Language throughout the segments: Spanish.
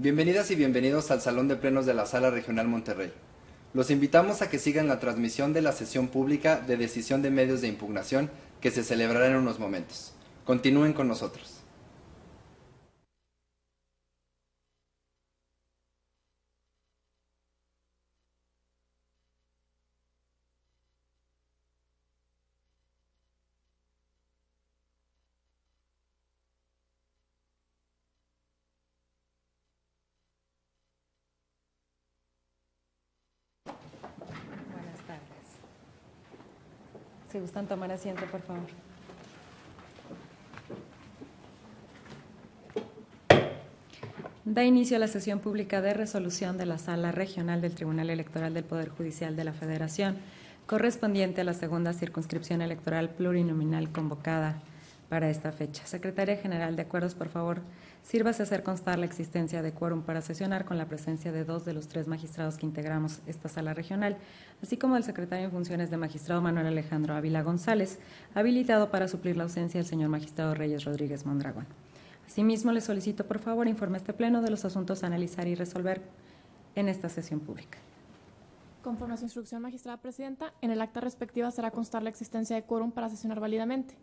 Bienvenidas y bienvenidos al Salón de Plenos de la Sala Regional Monterrey. Los invitamos a que sigan la transmisión de la sesión pública de decisión de medios de impugnación que se celebrará en unos momentos. Continúen con nosotros. Buenas tardes. Si gustan tomar asiento, por favor. Da inicio a la sesión pública de resolución de la Sala Regional del Tribunal Electoral del Poder Judicial de la Federación, correspondiente a la segunda circunscripción electoral plurinominal convocada para esta fecha. Secretaria General de Acuerdos, por favor, sírvase a hacer constar la existencia de quórum para sesionar con la presencia de 2 de los 3 magistrados que integramos esta sala regional, así como el secretario en funciones de magistrado Manuel Alejandro Ávila González, habilitado para suplir la ausencia del señor magistrado Reyes Rodríguez Mondragón. Asimismo, le solicito, por favor, informe a este Pleno de los asuntos a analizar y resolver en esta sesión pública. Conforme a su instrucción, magistrada presidenta, en el acta respectiva será constar la existencia de quórum para sesionar válidamente.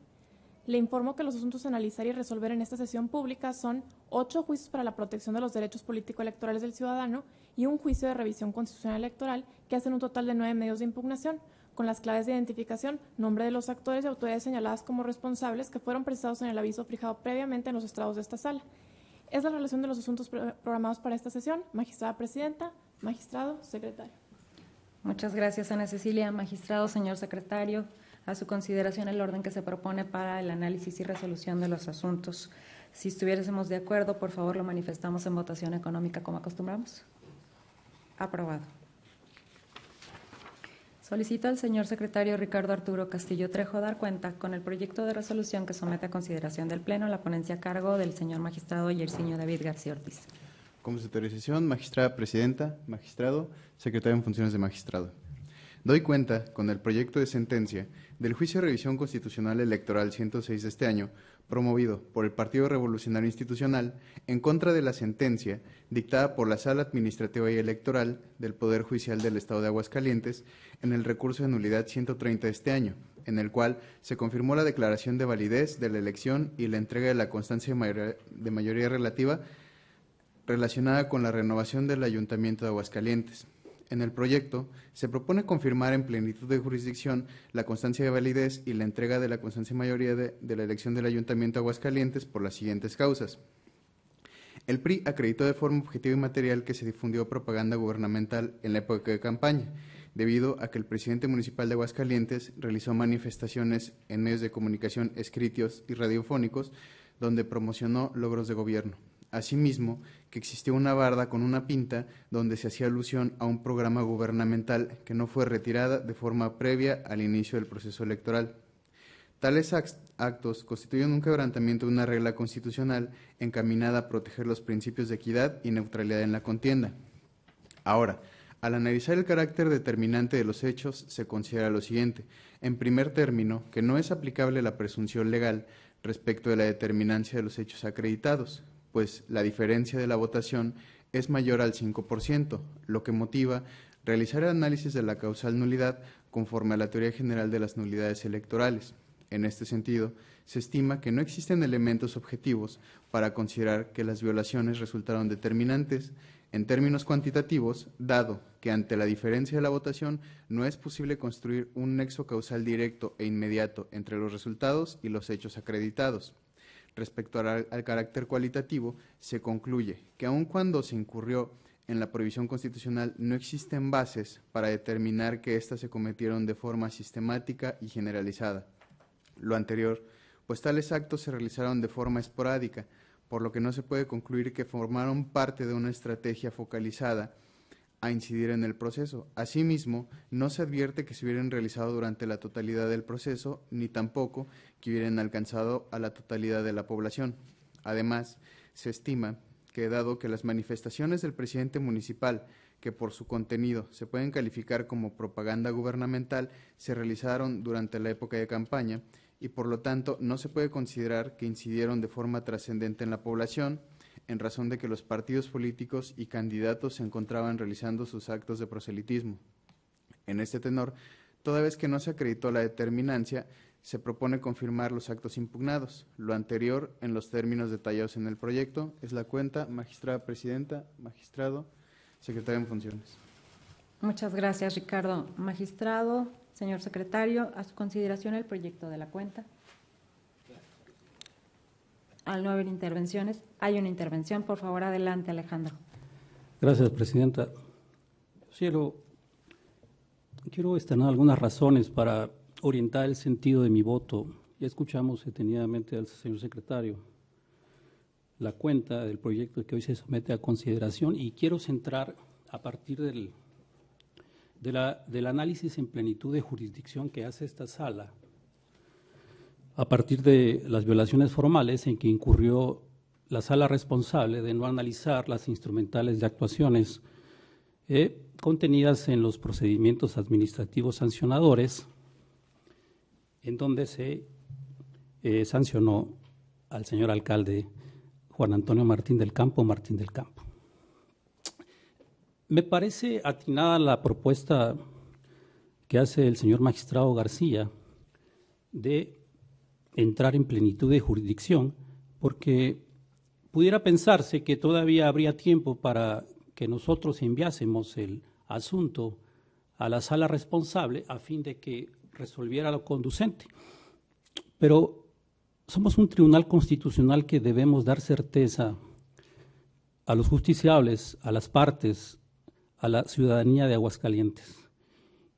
Le informo que los asuntos a analizar y resolver en esta sesión pública son 8 juicios para la protección de los derechos político-electorales del ciudadano y un juicio de revisión constitucional electoral que hacen un total de 9 medios de impugnación, con las claves de identificación, nombre de los actores y autoridades señaladas como responsables que fueron precisados en el aviso fijado previamente en los estrados de esta sala. Es la relación de los asuntos programados para esta sesión. Magistrada presidenta, magistrado, secretario. Muchas gracias, Ana Cecilia. Magistrado, señor secretario, a su consideración el orden que se propone para el análisis y resolución de los asuntos. Si estuviésemos de acuerdo, por favor, lo manifestamos en votación económica como acostumbramos. Aprobado. Solicito al señor secretario Ricardo Arturo Castillo Trejo dar cuenta con el proyecto de resolución que somete a consideración del Pleno la ponencia a cargo del señor magistrado Yersinio David García Ortiz. Con su autorización, magistrada presidenta, magistrado, secretario en funciones de magistrado. Doy cuenta, con el proyecto de sentencia, del juicio de revisión constitucional electoral 106 de este año, promovido por el Partido Revolucionario Institucional, en contra de la sentencia dictada por la Sala Administrativa y Electoral del Poder Judicial del Estado de Aguascalientes en el recurso de nulidad 130 de este año, en el cual se confirmó la declaración de validez de la elección y la entrega de la constancia de mayoría relativa relacionada con la renovación del Ayuntamiento de Aguascalientes. En el proyecto se propone confirmar en plenitud de jurisdicción la constancia de validez y la entrega de la constancia de mayoría de la elección del Ayuntamiento de Aguascalientes por las siguientes causas. El PRI acreditó de forma objetiva y material que se difundió propaganda gubernamental en la época de campaña, debido a que el presidente municipal de Aguascalientes realizó manifestaciones en medios de comunicación escritos y radiofónicos donde promocionó logros de gobierno. Asimismo, que existió una barda con una pinta donde se hacía alusión a un programa gubernamental que no fue retirada de forma previa al inicio del proceso electoral. Tales actos constituyen un quebrantamiento de una regla constitucional encaminada a proteger los principios de equidad y neutralidad en la contienda. Ahora, al analizar el carácter determinante de los hechos, se considera lo siguiente. En primer término, que no es aplicable la presunción legal respecto de la determinancia de los hechos acreditados, pues la diferencia de la votación es mayor al 5%, lo que motiva realizar el análisis de la causal nulidad conforme a la teoría general de las nulidades electorales. En este sentido, se estima que no existen elementos objetivos para considerar que las violaciones resultaron determinantes en términos cuantitativos, dado que ante la diferencia de la votación no es posible construir un nexo causal directo e inmediato entre los resultados y los hechos acreditados. Respecto al carácter cualitativo, se concluye que aun cuando se incurrió en la prohibición constitucional, no existen bases para determinar que éstas se cometieron de forma sistemática y generalizada. Lo anterior, pues tales actos se realizaron de forma esporádica, por lo que no se puede concluir que formaron parte de una estrategia focalizada a incidir en el proceso. Asimismo, no se advierte que se hubieran realizado durante la totalidad del proceso, ni tampoco que hubieran alcanzado a la totalidad de la población. Además, se estima que, dado que las manifestaciones del presidente municipal, que por su contenido se pueden calificar como propaganda gubernamental, se realizaron durante la época de campaña y por lo tanto no se puede considerar que incidieron de forma trascendente en la población, en razón de que los partidos políticos y candidatos se encontraban realizando sus actos de proselitismo. En este tenor, toda vez que no se acreditó la determinancia, se propone confirmar los actos impugnados. Lo anterior, en los términos detallados en el proyecto, es la cuenta, magistrada presidenta, magistrado, secretario en funciones. Muchas gracias, Ricardo. Magistrado, señor secretario, a su consideración el proyecto de la cuenta. Al no haber intervenciones, hay una intervención. Por favor, adelante, Alejandro. Gracias, presidenta. Quiero externar algunas razones para orientar el sentido de mi voto. Ya escuchamos detenidamente al señor secretario la cuenta del proyecto que hoy se somete a consideración y quiero centrar a partir del análisis en plenitud de jurisdicción que hace esta sala, a partir de las violaciones formales en que incurrió la sala responsable de no analizar las instrumentales de actuaciones contenidas en los procedimientos administrativos sancionadores, en donde se sancionó al señor alcalde Juan Antonio Martín del Campo. Me parece atinada la propuesta que hace el señor magistrado García de entrar en plenitud de jurisdicción, porque pudiera pensarse que todavía habría tiempo para que nosotros enviásemos el asunto a la sala responsable a fin de que resolviera lo conducente. Pero somos un tribunal constitucional que debemos dar certeza a los justiciables, a las partes, a la ciudadanía de Aguascalientes.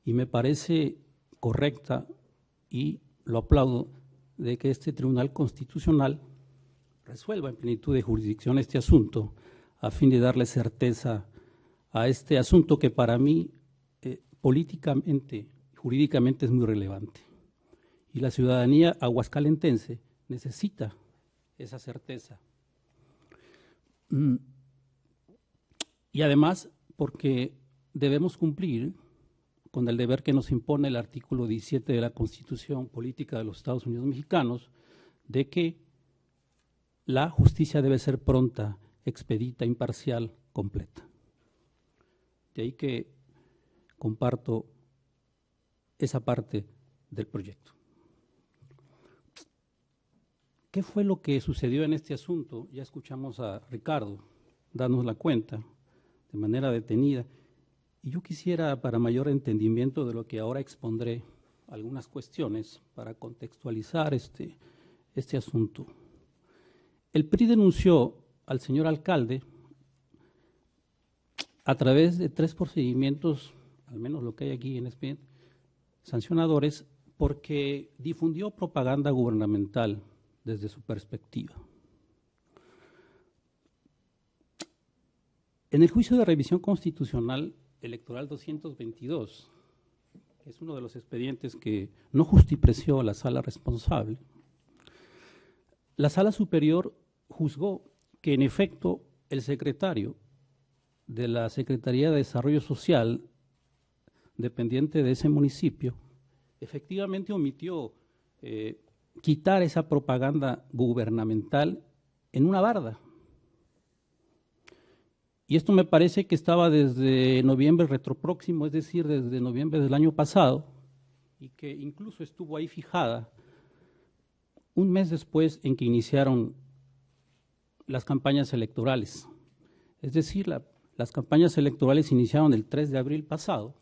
Y me parece correcta, y lo aplaudo, de que este Tribunal Constitucional resuelva en plenitud de jurisdicción este asunto a fin de darle certeza a este asunto que para mí políticamente, jurídicamente es muy relevante. Y la ciudadanía aguascalentense necesita esa certeza. Y además porque debemos cumplir con el deber que nos impone el artículo 17 de la Constitución Política de los Estados Unidos Mexicanos, de que la justicia debe ser pronta, expedita, imparcial, completa. De ahí que comparto esa parte del proyecto. ¿Qué fue lo que sucedió en este asunto? Ya escuchamos a Ricardo darnos la cuenta de manera detenida. Y yo quisiera, para mayor entendimiento de lo que ahora expondré, algunas cuestiones para contextualizar este asunto. El PRI denunció al señor alcalde a través de 3 procedimientos, al menos lo que hay aquí en expediente, sancionadores, porque difundió propaganda gubernamental desde su perspectiva. En el juicio de revisión constitucional electoral 222, que es uno de los expedientes que no justipreció la sala responsable, la sala superior juzgó que en efecto el secretario de la Secretaría de Desarrollo Social, dependiente de ese municipio, efectivamente omitió quitar esa propaganda gubernamental en una barda. Y esto me parece que estaba desde noviembre retropróximo, es decir, desde noviembre del año pasado, y que incluso estuvo ahí fijada un mes después en que iniciaron las campañas electorales. Es decir, las campañas electorales iniciaron el 3 de abril pasado,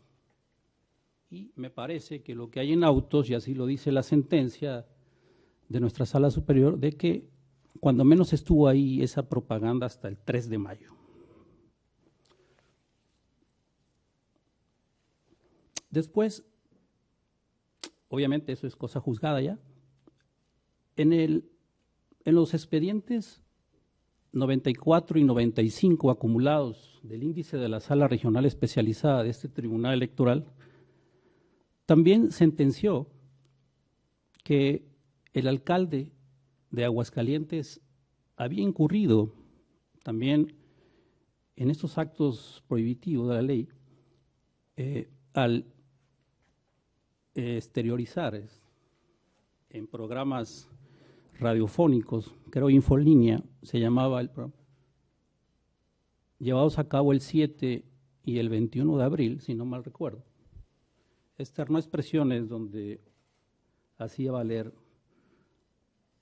y me parece que lo que hay en autos, y así lo dice la sentencia de nuestra sala superior, de que cuando menos estuvo ahí esa propaganda hasta el 3 de mayo. Después, obviamente eso es cosa juzgada ya, en los expedientes 94 y 95 acumulados del índice de la Sala Regional Especializada de este Tribunal Electoral, también sentenció que el alcalde de Aguascalientes había incurrido también en estos actos prohibitivos de la ley al exteriorizar en programas radiofónicos, creo Infolínea se llamaba el programa, llevados a cabo el 7 y el 21 de abril, si no mal recuerdo, externó expresiones donde hacía valer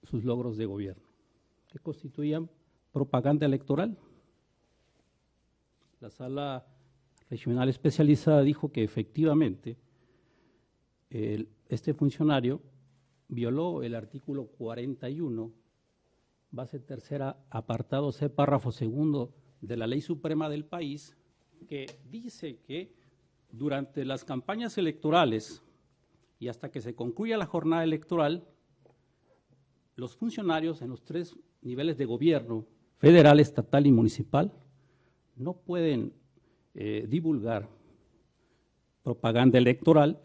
sus logros de gobierno, que constituían propaganda electoral. La Sala Regional Especializada dijo que efectivamente este funcionario violó el artículo 41, base tercera, apartado C, párrafo segundo de la Ley Suprema del país, que dice que durante las campañas electorales y hasta que se concluya la jornada electoral, los funcionarios en los 3 niveles de gobierno, federal, estatal y municipal, no pueden divulgar propaganda electoral,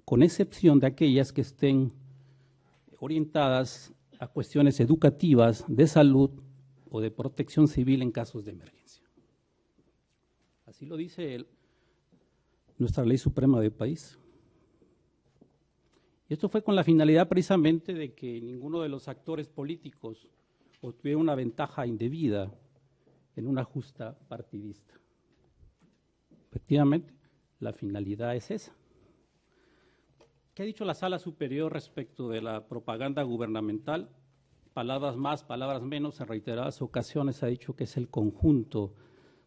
con excepción de aquellas que estén orientadas a cuestiones educativas, de salud o de protección civil en casos de emergencia. Así lo dice nuestra Ley Suprema del país. Y esto fue con la finalidad precisamente de que ninguno de los actores políticos obtuviera una ventaja indebida en una justa partidista. Efectivamente, la finalidad es esa. ¿Qué ha dicho la Sala Superior respecto de la propaganda gubernamental? Palabras más, palabras menos, en reiteradas ocasiones ha dicho que es el conjunto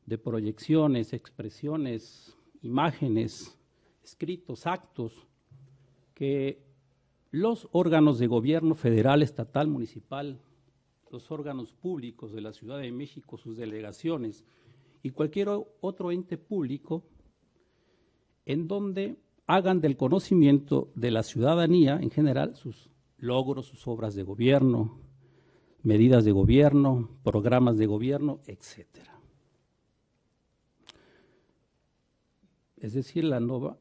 de proyecciones, expresiones, imágenes, escritos, actos que los órganos de gobierno federal, estatal, municipal, los órganos públicos de la Ciudad de México, sus delegaciones y cualquier otro ente público en donde hagan del conocimiento de la ciudadanía en general sus logros, sus obras de gobierno, medidas de gobierno, programas de gobierno, etcétera. Es decir, la nueva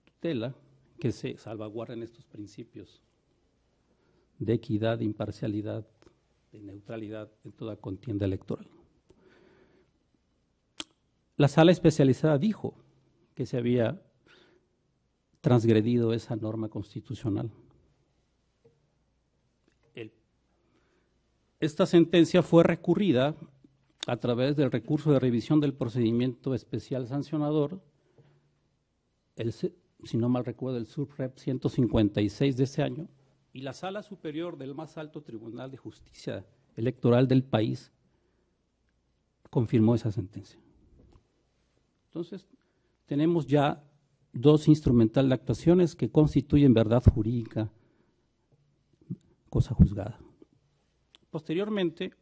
tutela que se salvaguarden estos principios de equidad, de imparcialidad, de neutralidad en toda contienda electoral. La Sala Especializada dijo que se había transgredido esa norma constitucional. Esta sentencia fue recurrida a través del recurso de revisión del procedimiento especial sancionador, si no mal recuerdo, el SURREP 156 de ese año, y la Sala Superior del más alto Tribunal de Justicia Electoral del país confirmó esa sentencia. Entonces, tenemos ya 2 instrumentales de actuaciones que constituyen verdad jurídica, cosa juzgada. Posteriormente,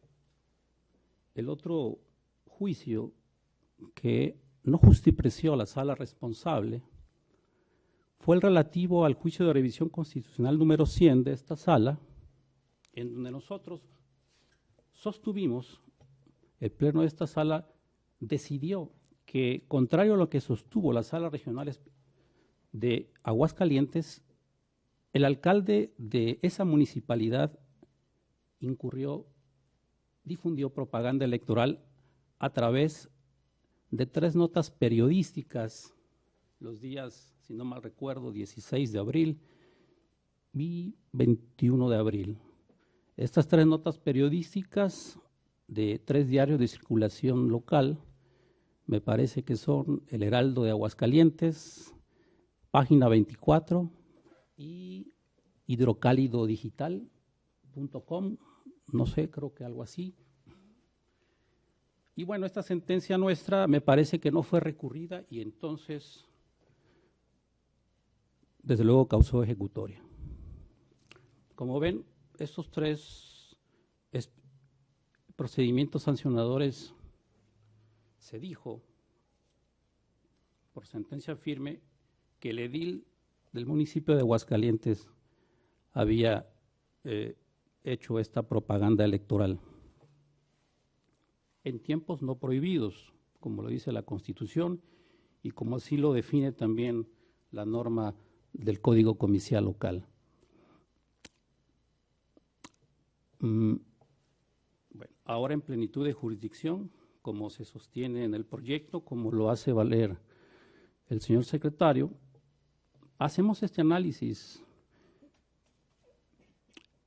el otro juicio que no justipreció a la sala responsable fue el relativo al juicio de revisión constitucional número 100 de esta sala, en donde nosotros sostuvimos, el pleno de esta sala decidió que, contrario a lo que sostuvo la sala regional de Aguascalientes, el alcalde de esa municipalidad difundió propaganda electoral a través de 3 notas periodísticas los días, si no mal recuerdo, 16 de abril y 21 de abril. Estas 3 notas periodísticas de 3 diarios de circulación local, me parece que son El Heraldo de Aguascalientes, Página 24 y hidrocálidodigital.com, no sé, creo que algo así. Y bueno, esta sentencia nuestra me parece que no fue recurrida y entonces, desde luego, causó ejecutoria. Como ven, estos 3 procedimientos sancionadores se dijo, por sentencia firme, que el edil del municipio de Aguascalientes había hecho esta propaganda electoral en tiempos no prohibidos, como lo dice la Constitución y como así lo define también la norma del Código Comicial Local. Bueno, ahora en plenitud de jurisdicción, como se sostiene en el proyecto, como lo hace valer el señor secretario, hacemos este análisis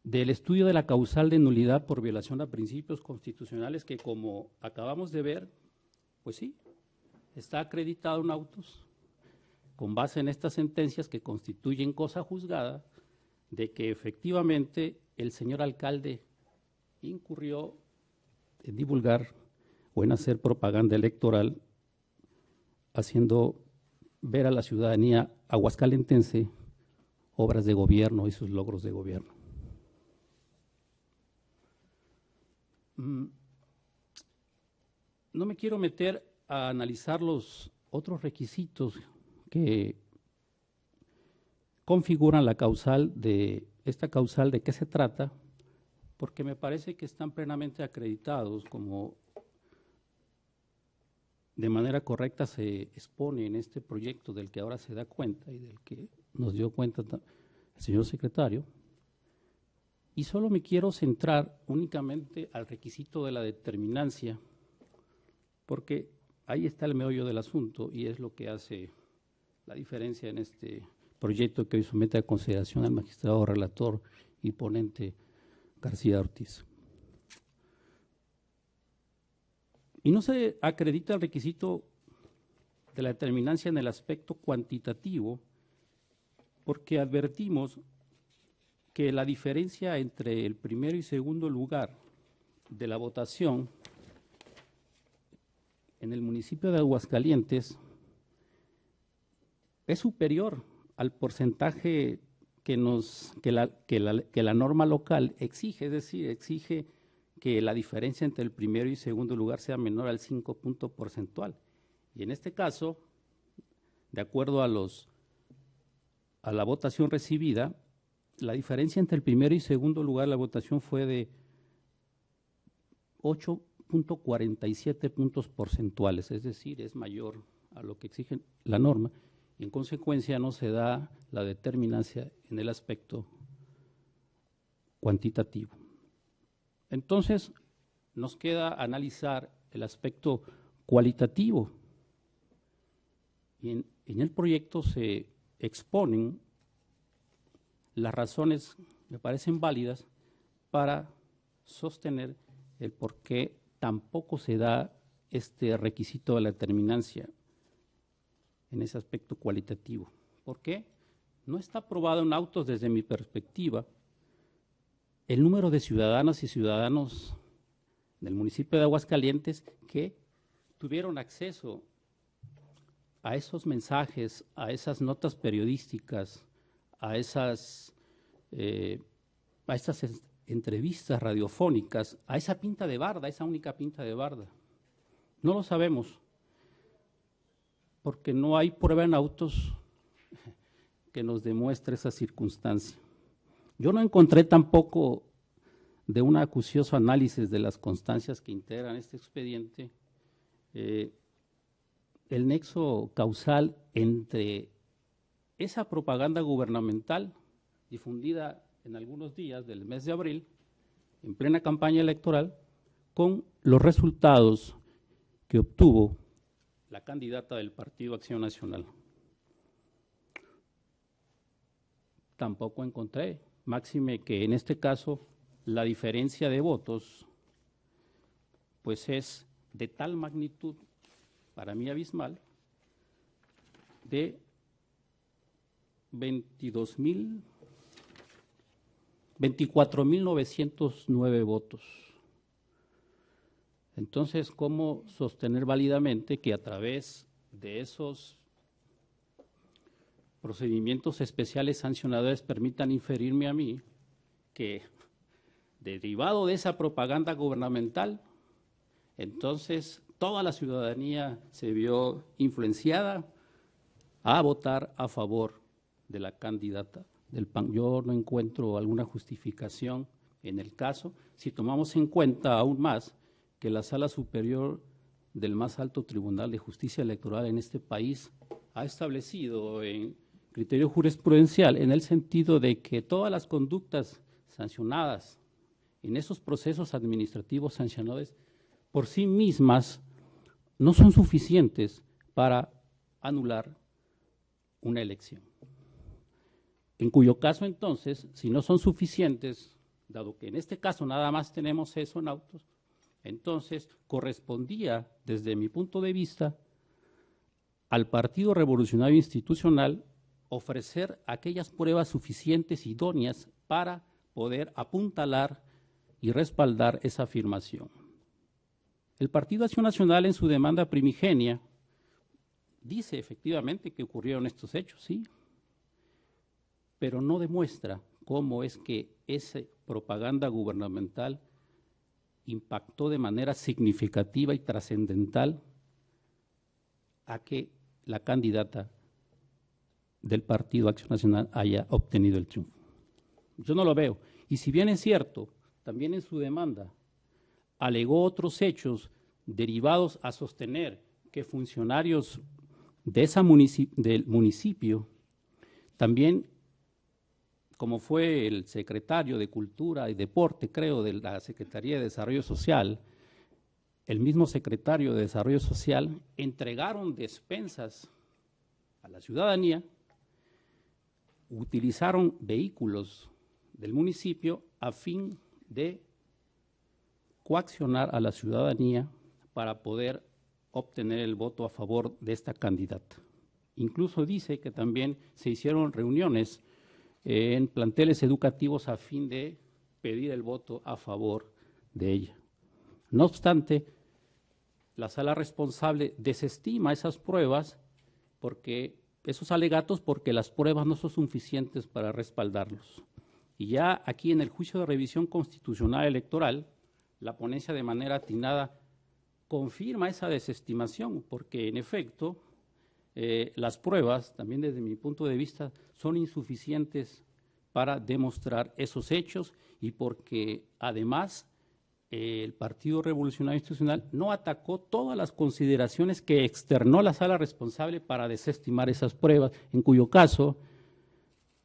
del estudio de la causal de nulidad por violación a principios constitucionales que, como acabamos de ver, Pues sí, está acreditado en autos, con base en estas sentencias que constituyen cosa juzgada, de que efectivamente el señor alcalde incurrió en divulgar o en hacer propaganda electoral, haciendo ver a la ciudadanía aguascalentense obras de gobierno y sus logros de gobierno. No me quiero meter a analizar los otros requisitos que configuran la causal de esta causal, de qué se trata, porque me parece que están plenamente acreditados, como de manera correcta se expone en este proyecto del que ahora se da cuenta y del que nos dio cuenta el señor secretario. Y solo me quiero centrar únicamente al requisito de la determinancia, porque ahí está el meollo del asunto y es lo que hace la diferencia en este proyecto que hoy somete a consideración al magistrado relator y ponente García Ortiz. Y no se acredita el requisito de la determinancia en el aspecto cuantitativo, porque advertimos que la diferencia entre el primero y segundo lugar de la votación en el municipio de Aguascalientes es superior al porcentaje que la norma local exige, es decir, exige que la diferencia entre el primero y segundo lugar sea menor al 5 punto porcentual. Y en este caso, de acuerdo a la votación recibida, la diferencia entre el primero y segundo lugar de la votación fue de 8.47 puntos porcentuales, es decir, es mayor a lo que exige la norma, y en consecuencia no se da la determinancia en el aspecto cuantitativo. Entonces, nos queda analizar el aspecto cualitativo. Y en el proyecto se exponen las razones, me parecen válidas, para sostener el por qué tampoco se da este requisito de la determinancia en ese aspecto cualitativo. ¿Por qué? No está probado en autos, desde mi perspectiva, el número de ciudadanas y ciudadanos del municipio de Aguascalientes que tuvieron acceso a esos mensajes, a esas notas periodísticas, a estas entrevistas radiofónicas, a esa pinta de barda, esa única pinta de barda. No lo sabemos, porque no hay prueba en autos que nos demuestre esa circunstancia. Yo no encontré tampoco de un acucioso análisis de las constancias que integran este expediente el nexo causal entre esa propaganda gubernamental difundida en algunos días del mes de abril, en plena campaña electoral, con los resultados que obtuvo la candidata del Partido Acción Nacional. Tampoco encontré, máxime que en este caso la diferencia de votos pues es de tal magnitud, para mí abismal, de 24.909 votos. Entonces, ¿cómo sostener válidamente que a través de esos procedimientos especiales sancionadores permitan inferirme a mí que, derivado de esa propaganda gubernamental, entonces toda la ciudadanía se vio influenciada a votar a favor de la candidata del PAN? Yo no encuentro alguna justificación en el caso, si tomamos en cuenta aún más que la Sala Superior del más alto Tribunal de Justicia Electoral en este país ha establecido en criterio jurisprudencial en el sentido de que todas las conductas sancionadas en esos procesos administrativos sancionados por sí mismas no son suficientes para anular una elección. En cuyo caso, entonces, si no son suficientes, dado que en este caso nada más tenemos eso en autos, Entonces, correspondía, desde mi punto de vista, al Partido Revolucionario Institucional ofrecer aquellas pruebas suficientes, idóneas, para poder apuntalar y respaldar esa afirmación. El Partido Acción Nacional, en su demanda primigenia, dice efectivamente que ocurrieron estos hechos, sí, pero no demuestra cómo es que esa propaganda gubernamental impactó de manera significativa y trascendental a que la candidata del Partido Acción Nacional haya obtenido el triunfo. Yo no lo veo. Y si bien es cierto, también en su demanda alegó otros hechos derivados a sostener que funcionarios de del municipio, también como fue el secretario de Cultura y Deporte, creo, de la Secretaría de Desarrollo Social, el mismo secretario de Desarrollo Social, entregaron despensas a la ciudadanía, utilizaron vehículos del municipio a fin de coaccionar a la ciudadanía para poder obtener el voto a favor de esta candidata. Incluso dice que también se hicieron reuniones en planteles educativos a fin de pedir el voto a favor de ella. No obstante, la sala responsable desestima esas pruebas, esos alegatos, porque las pruebas no son suficientes para respaldarlos. Y ya aquí en el juicio de revisión constitucional electoral, la ponencia de manera atinada confirma esa desestimación, porque en efecto las pruebas, también desde mi punto de vista, son insuficientes para demostrar esos hechos, y porque además el Partido Revolucionario Institucional no atacó todas las consideraciones que externó la sala responsable para desestimar esas pruebas, en cuyo caso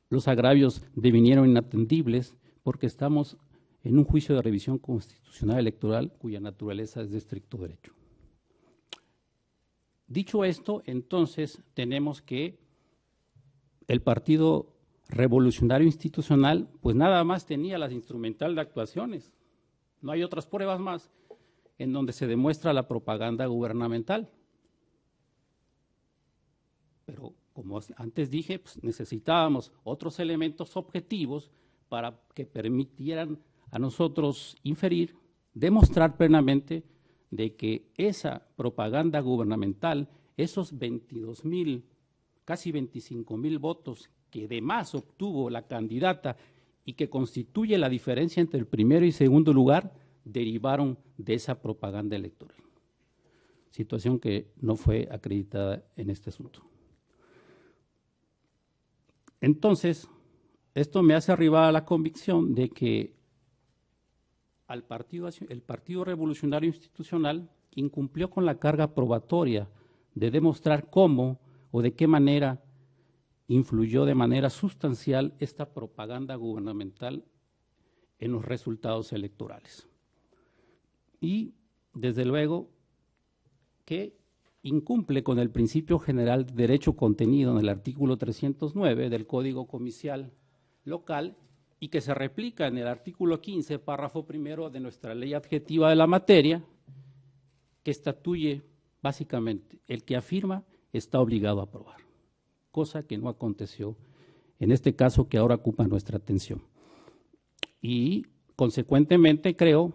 los agravios devinieron inatendibles, porque estamos en un juicio de revisión constitucional electoral cuya naturaleza es de estricto derecho. Dicho esto, entonces tenemos que el Partido Revolucionario Institucional pues nada más tenía las instrumental de actuaciones. No hay otras pruebas más en donde se demuestra la propaganda gubernamental. Pero como antes dije, pues necesitábamos otros elementos objetivos para que permitieran a nosotros inferir, demostrar plenamente de que esa propaganda gubernamental, esos 22,000, casi 25,000 votos que de más obtuvo la candidata y que constituye la diferencia entre el primero y segundo lugar, derivaron de esa propaganda electoral. Situación que no fue acreditada en este asunto. Entonces, esto me hace arribar a la convicción de que el Partido Revolucionario Institucional incumplió con la carga probatoria de demostrar cómo o de qué manera influyó de manera sustancial esta propaganda gubernamental en los resultados electorales. Y, desde luego, que incumple con el principio general de derecho contenido en el artículo 309 del Código Comicial Local y que se replica en el artículo 15, párrafo primero de nuestra ley adjetiva de la materia, que estatuye básicamente el que afirma está obligado a aprobar, cosa que no aconteció en este caso que ahora ocupa nuestra atención. Y, consecuentemente, creo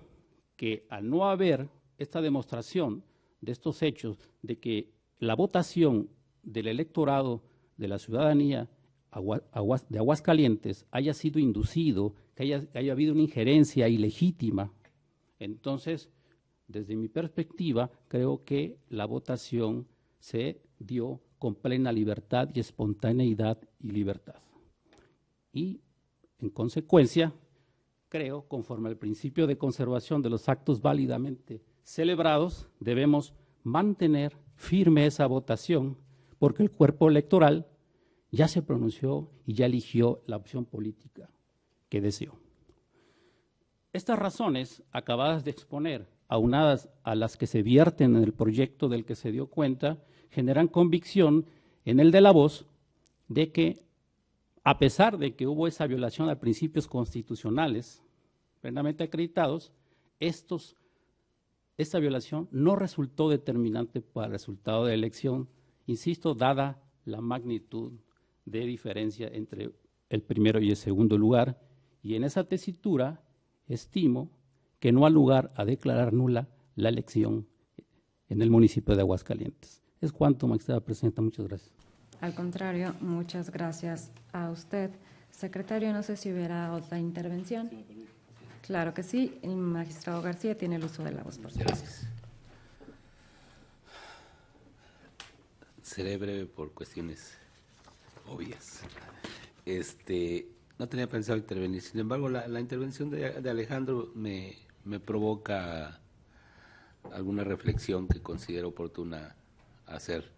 que al no haber esta demostración de estos hechos, de que la votación del electorado de la ciudadanía de Aguascalientes haya sido inducido, que haya habido una injerencia ilegítima, entonces, desde mi perspectiva, creo que la votación se dio con plena libertad y espontaneidad y libertad. Y, en consecuencia, creo, conforme al principio de conservación de los actos válidamente celebrados, debemos mantener firme esa votación, porque el cuerpo electoral ya se pronunció y ya eligió la opción política que deseó. Estas razones acabadas de exponer, aunadas a las que se vierten en el proyecto del que se dio cuenta, generan convicción en el de la voz de que, a pesar de que hubo esa violación a principios constitucionales plenamente acreditados, estos esta violación no resultó determinante para el resultado de la elección, insisto, dada la magnitud de diferencia entre el primero y el segundo lugar, y en esa tesitura estimo que no ha lugar a declarar nula la elección en el municipio de Aguascalientes. Es cuanto, magistrada presidenta, muchas gracias. Al contrario, muchas gracias a usted. Secretario, no sé si hubiera otra intervención. Claro que sí. El magistrado García tiene el uso de la voz, por favor. Gracias. Seré breve por cuestiones obvias. No tenía pensado intervenir, sin embargo, la intervención de Alejandro me provoca alguna reflexión que considero oportuna hacer,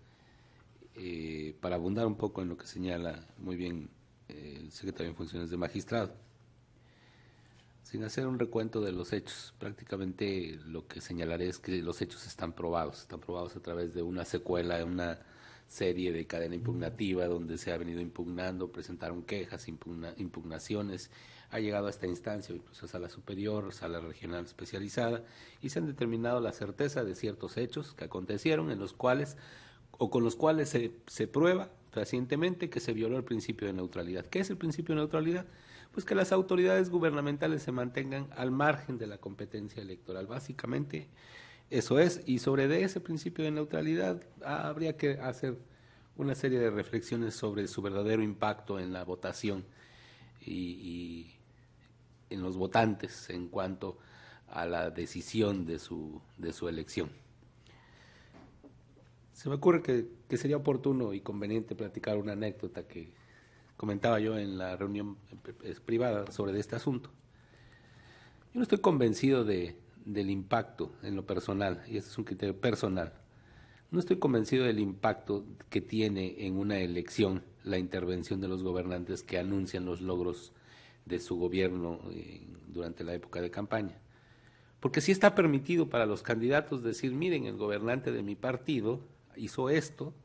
para abundar un poco en lo que señala muy bien el secretario en funciones de magistrado. Sin hacer un recuento de los hechos, prácticamente lo que señalaré es que los hechos están probados a través de una secuela, de una serie de cadena impugnativa donde se ha venido impugnando, presentaron quejas, impugnaciones, ha llegado a esta instancia, incluso a sala superior, sala regional especializada, y se han determinado la certeza de ciertos hechos que acontecieron en los cuales, o con los cuales se prueba fehacientemente que se violó el principio de neutralidad. ¿Qué es el principio de neutralidad? Pues que las autoridades gubernamentales se mantengan al margen de la competencia electoral. Básicamente eso es, y sobre de ese principio de neutralidad habría que hacer una serie de reflexiones sobre su verdadero impacto en la votación y en los votantes en cuanto a la decisión de su elección. Se me ocurre que sería oportuno y conveniente platicar una anécdota que comentaba yo en la reunión privada sobre este asunto. Yo no estoy convencido del impacto en lo personal, y este es un criterio personal. No estoy convencido del impacto que tiene en una elección la intervención de los gobernantes que anuncian los logros de su gobierno durante la época de campaña. Porque sí está permitido para los candidatos decir, miren, el gobernante de mi partido hizo esto,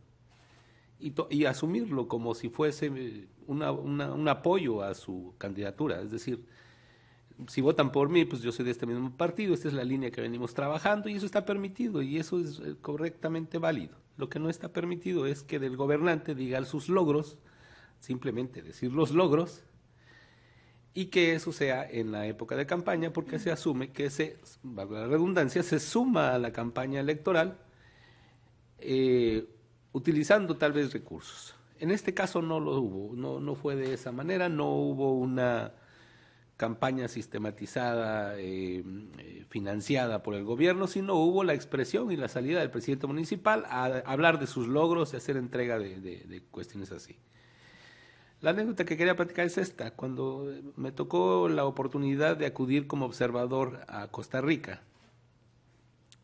y asumirlo como si fuese un apoyo a su candidatura. Es decir, si votan por mí, pues yo soy de este mismo partido, esta es la línea que venimos trabajando, y eso está permitido, y eso es correctamente válido. Lo que no está permitido es que del gobernante diga sus logros, simplemente decir los logros, y que eso sea en la época de campaña, porque se asume que valga la redundancia, se suma a la campaña electoral, utilizando tal vez recursos. En este caso no lo hubo, no fue de esa manera, no hubo una campaña sistematizada, financiada por el gobierno, sino hubo la expresión y la salida del presidente municipal a hablar de sus logros y hacer entrega de cuestiones así. La anécdota que quería platicar es esta. Cuando me tocó la oportunidad de acudir como observador a Costa Rica,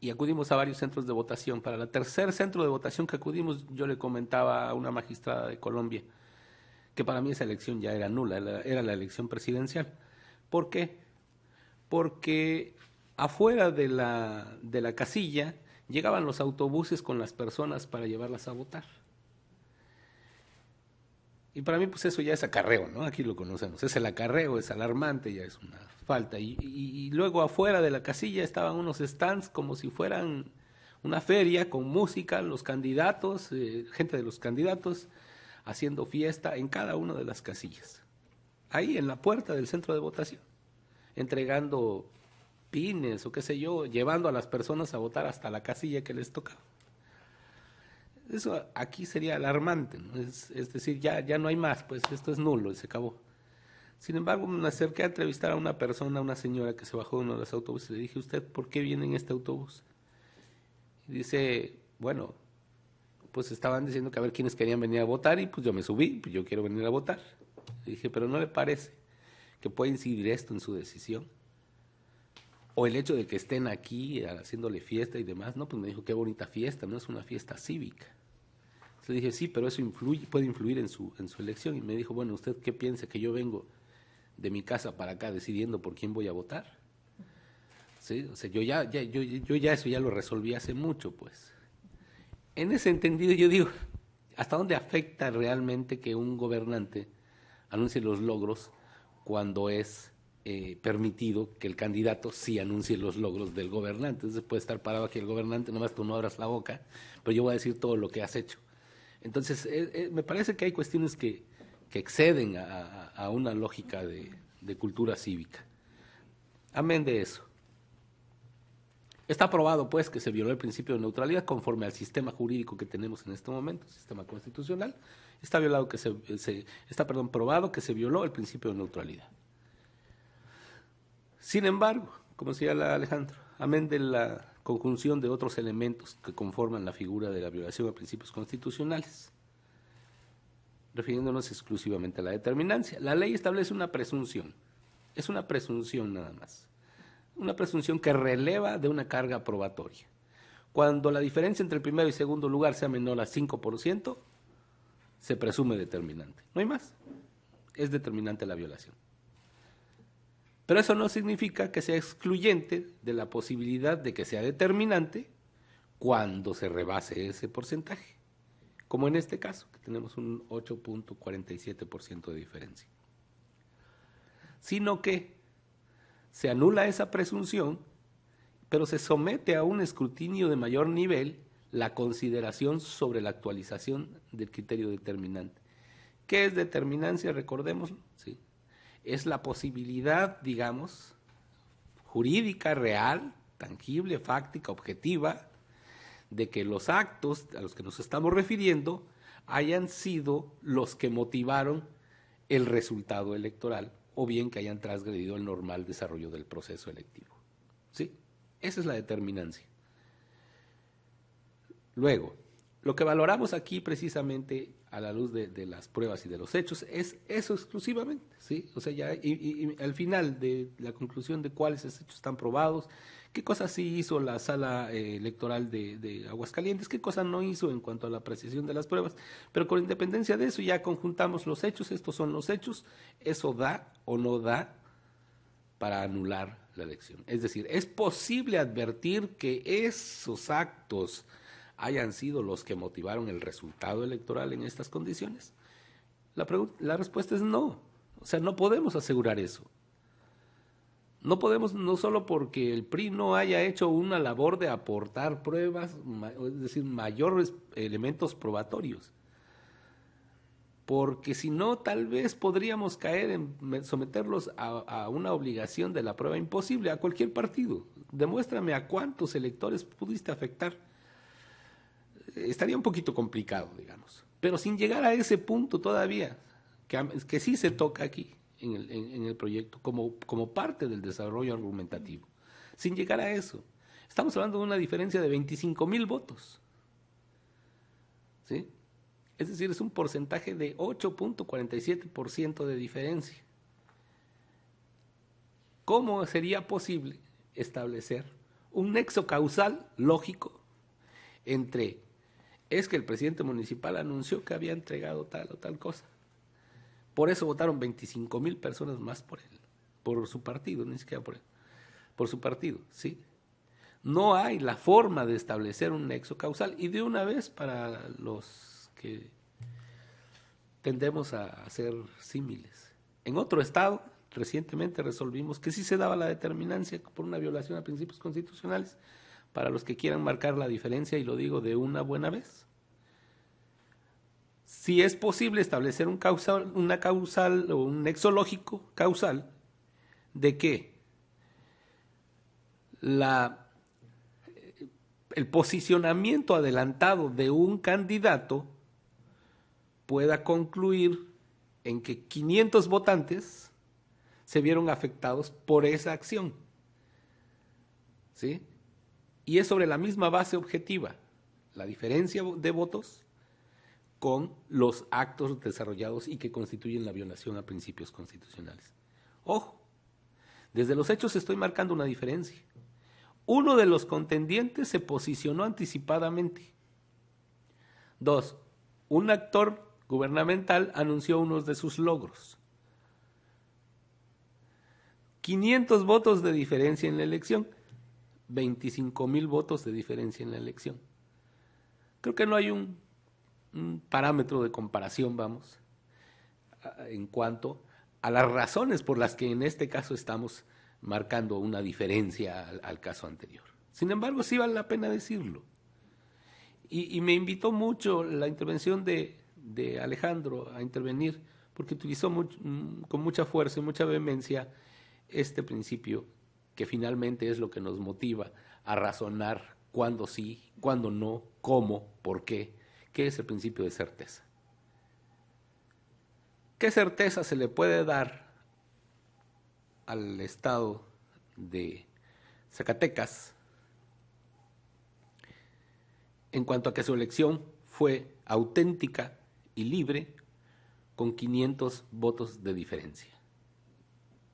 y acudimos a varios centros de votación. Para el tercer centro de votación que acudimos, yo le comentaba a una magistrada de Colombia que para mí esa elección ya era nula, era la elección presidencial. ¿Por qué? Porque afuera de la casilla llegaban los autobuses con las personas para llevarlas a votar. Y para mí, pues eso ya es acarreo, ¿no? Aquí lo conocemos. Es el acarreo, es alarmante, ya es una falta. Y luego afuera de la casilla estaban unos stands como si fueran una feria con música, los candidatos, gente de los candidatos, haciendo fiesta en cada una de las casillas. Ahí en la puerta del centro de votación, entregando pines o qué sé yo, llevando a las personas a votar hasta la casilla que les tocaba. Eso aquí sería alarmante, ¿no? Es decir, ya no hay más, pues esto es nulo y se acabó. Sin embargo, me acerqué a entrevistar a una persona, una señora que se bajó de uno de los autobuses, y le dije, ¿usted por qué viene en este autobús? Y dice, bueno, pues estaban diciendo que a ver quiénes querían venir a votar, y pues yo me subí, pues yo quiero venir a votar. Le dije, ¿pero no le parece que puede incidir esto en su decisión? O el hecho de que estén aquí haciéndole fiesta y demás. No, pues me dijo, qué bonita fiesta, no es una fiesta cívica. Le dije, sí, pero eso puede influir en su elección. Y me dijo, bueno, ¿usted qué piensa? ¿Que yo vengo de mi casa para acá decidiendo por quién voy a votar? ¿Sí? O sea, yo ya eso ya lo resolví hace mucho, pues. En ese entendido yo digo, ¿hasta dónde afecta realmente que un gobernante anuncie los logros cuando es permitido que el candidato sí anuncie los logros del gobernante. Entonces puede estar parado aquí el gobernante, nomás tú no abras la boca, pero yo voy a decir todo lo que has hecho. Entonces, me parece que hay cuestiones que exceden a una lógica de cultura cívica. Amén de eso. Está probado, pues, que se violó el principio de neutralidad conforme al sistema jurídico que tenemos en este momento, sistema constitucional. Está probado que se violó el principio de neutralidad. Sin embargo, como señala Alejandro, amén de la conjunción de otros elementos que conforman la figura de la violación a principios constitucionales, refiriéndonos exclusivamente a la determinancia, la ley establece una presunción, es una presunción nada más, una presunción que releva de una carga probatoria. Cuando la diferencia entre el primero y segundo lugar sea menor a 5%, se presume determinante, no hay más, es determinante la violación. Pero eso no significa que sea excluyente de la posibilidad de que sea determinante cuando se rebase ese porcentaje, como en este caso, que tenemos un 8.47% de diferencia. Sino que se anula esa presunción, pero se somete a un escrutinio de mayor nivel la consideración sobre la actualización del criterio determinante. ¿Qué es determinancia? Recordémoslo, sí. Es la posibilidad, digamos, jurídica, real, tangible, fáctica, objetiva, de que los actos a los que nos estamos refiriendo hayan sido los que motivaron el resultado electoral o bien que hayan transgredido el normal desarrollo del proceso electivo. ¿Sí? Esa es la determinancia. Luego, lo que valoramos aquí precisamente a la luz de las pruebas y de los hechos es eso exclusivamente, ¿sí? O sea, ya y al final de la conclusión de cuáles hechos están probados, qué cosas sí hizo la sala electoral de Aguascalientes, qué cosas no hizo en cuanto a la precisión de las pruebas, pero con independencia de eso ya conjuntamos los hechos, estos son los hechos, eso da o no da para anular la elección. Es decir, es posible advertir que esos actos hayan sido los que motivaron el resultado electoral en estas condiciones. La respuesta es no. O sea, no podemos asegurar eso. No podemos, no solo porque el PRI no haya hecho una labor de aportar pruebas, es decir, mayores elementos probatorios, porque si no, tal vez podríamos caer en someterlos a una obligación de la prueba imposible a cualquier partido. Demuéstrame a cuántos electores pudiste afectar. Estaría un poquito complicado, digamos, pero sin llegar a ese punto todavía, que sí se toca aquí en el proyecto como parte del desarrollo argumentativo, sin llegar a eso. Estamos hablando de una diferencia de 25,000 votos, ¿sí? Es decir, es un porcentaje de 8.47% de diferencia. ¿Cómo sería posible establecer un nexo causal lógico entre es que el presidente municipal anunció que había entregado tal o tal cosa? Por eso votaron 25,000 personas más por él, por su partido, ni siquiera por él, por su partido, ¿sí? No hay la forma de establecer un nexo causal, y de una vez para los que tendemos a hacer símiles. En otro estado, recientemente resolvimos que sí se daba la determinancia por una violación a principios constitucionales, para los que quieran marcar la diferencia, y lo digo de una buena vez. Si es posible establecer una causal o un nexo lógico causal de que el posicionamiento adelantado de un candidato pueda concluir en que 500 votantes se vieron afectados por esa acción, ¿sí? Y es sobre la misma base objetiva, la diferencia de votos con los actos desarrollados y que constituyen la violación a principios constitucionales. Ojo, desde los hechos estoy marcando una diferencia. Uno de los contendientes se posicionó anticipadamente. 2, un actor gubernamental anunció unos de sus logros. 500 votos de diferencia en la elección. 25,000 votos de diferencia en la elección. Creo que no hay un parámetro de comparación, vamos, en cuanto a las razones por las que en este caso estamos marcando una diferencia al caso anterior. Sin embargo, sí vale la pena decirlo. Y me invitó mucho la intervención de Alejandro a intervenir, porque utilizó con mucha fuerza y mucha vehemencia este principio que finalmente es lo que nos motiva a razonar cuándo sí, cuándo no, cómo, por qué, que es el principio de certeza. ¿Qué certeza se le puede dar al Estado de Zacatecas en cuanto a que su elección fue auténtica y libre con 500 votos de diferencia,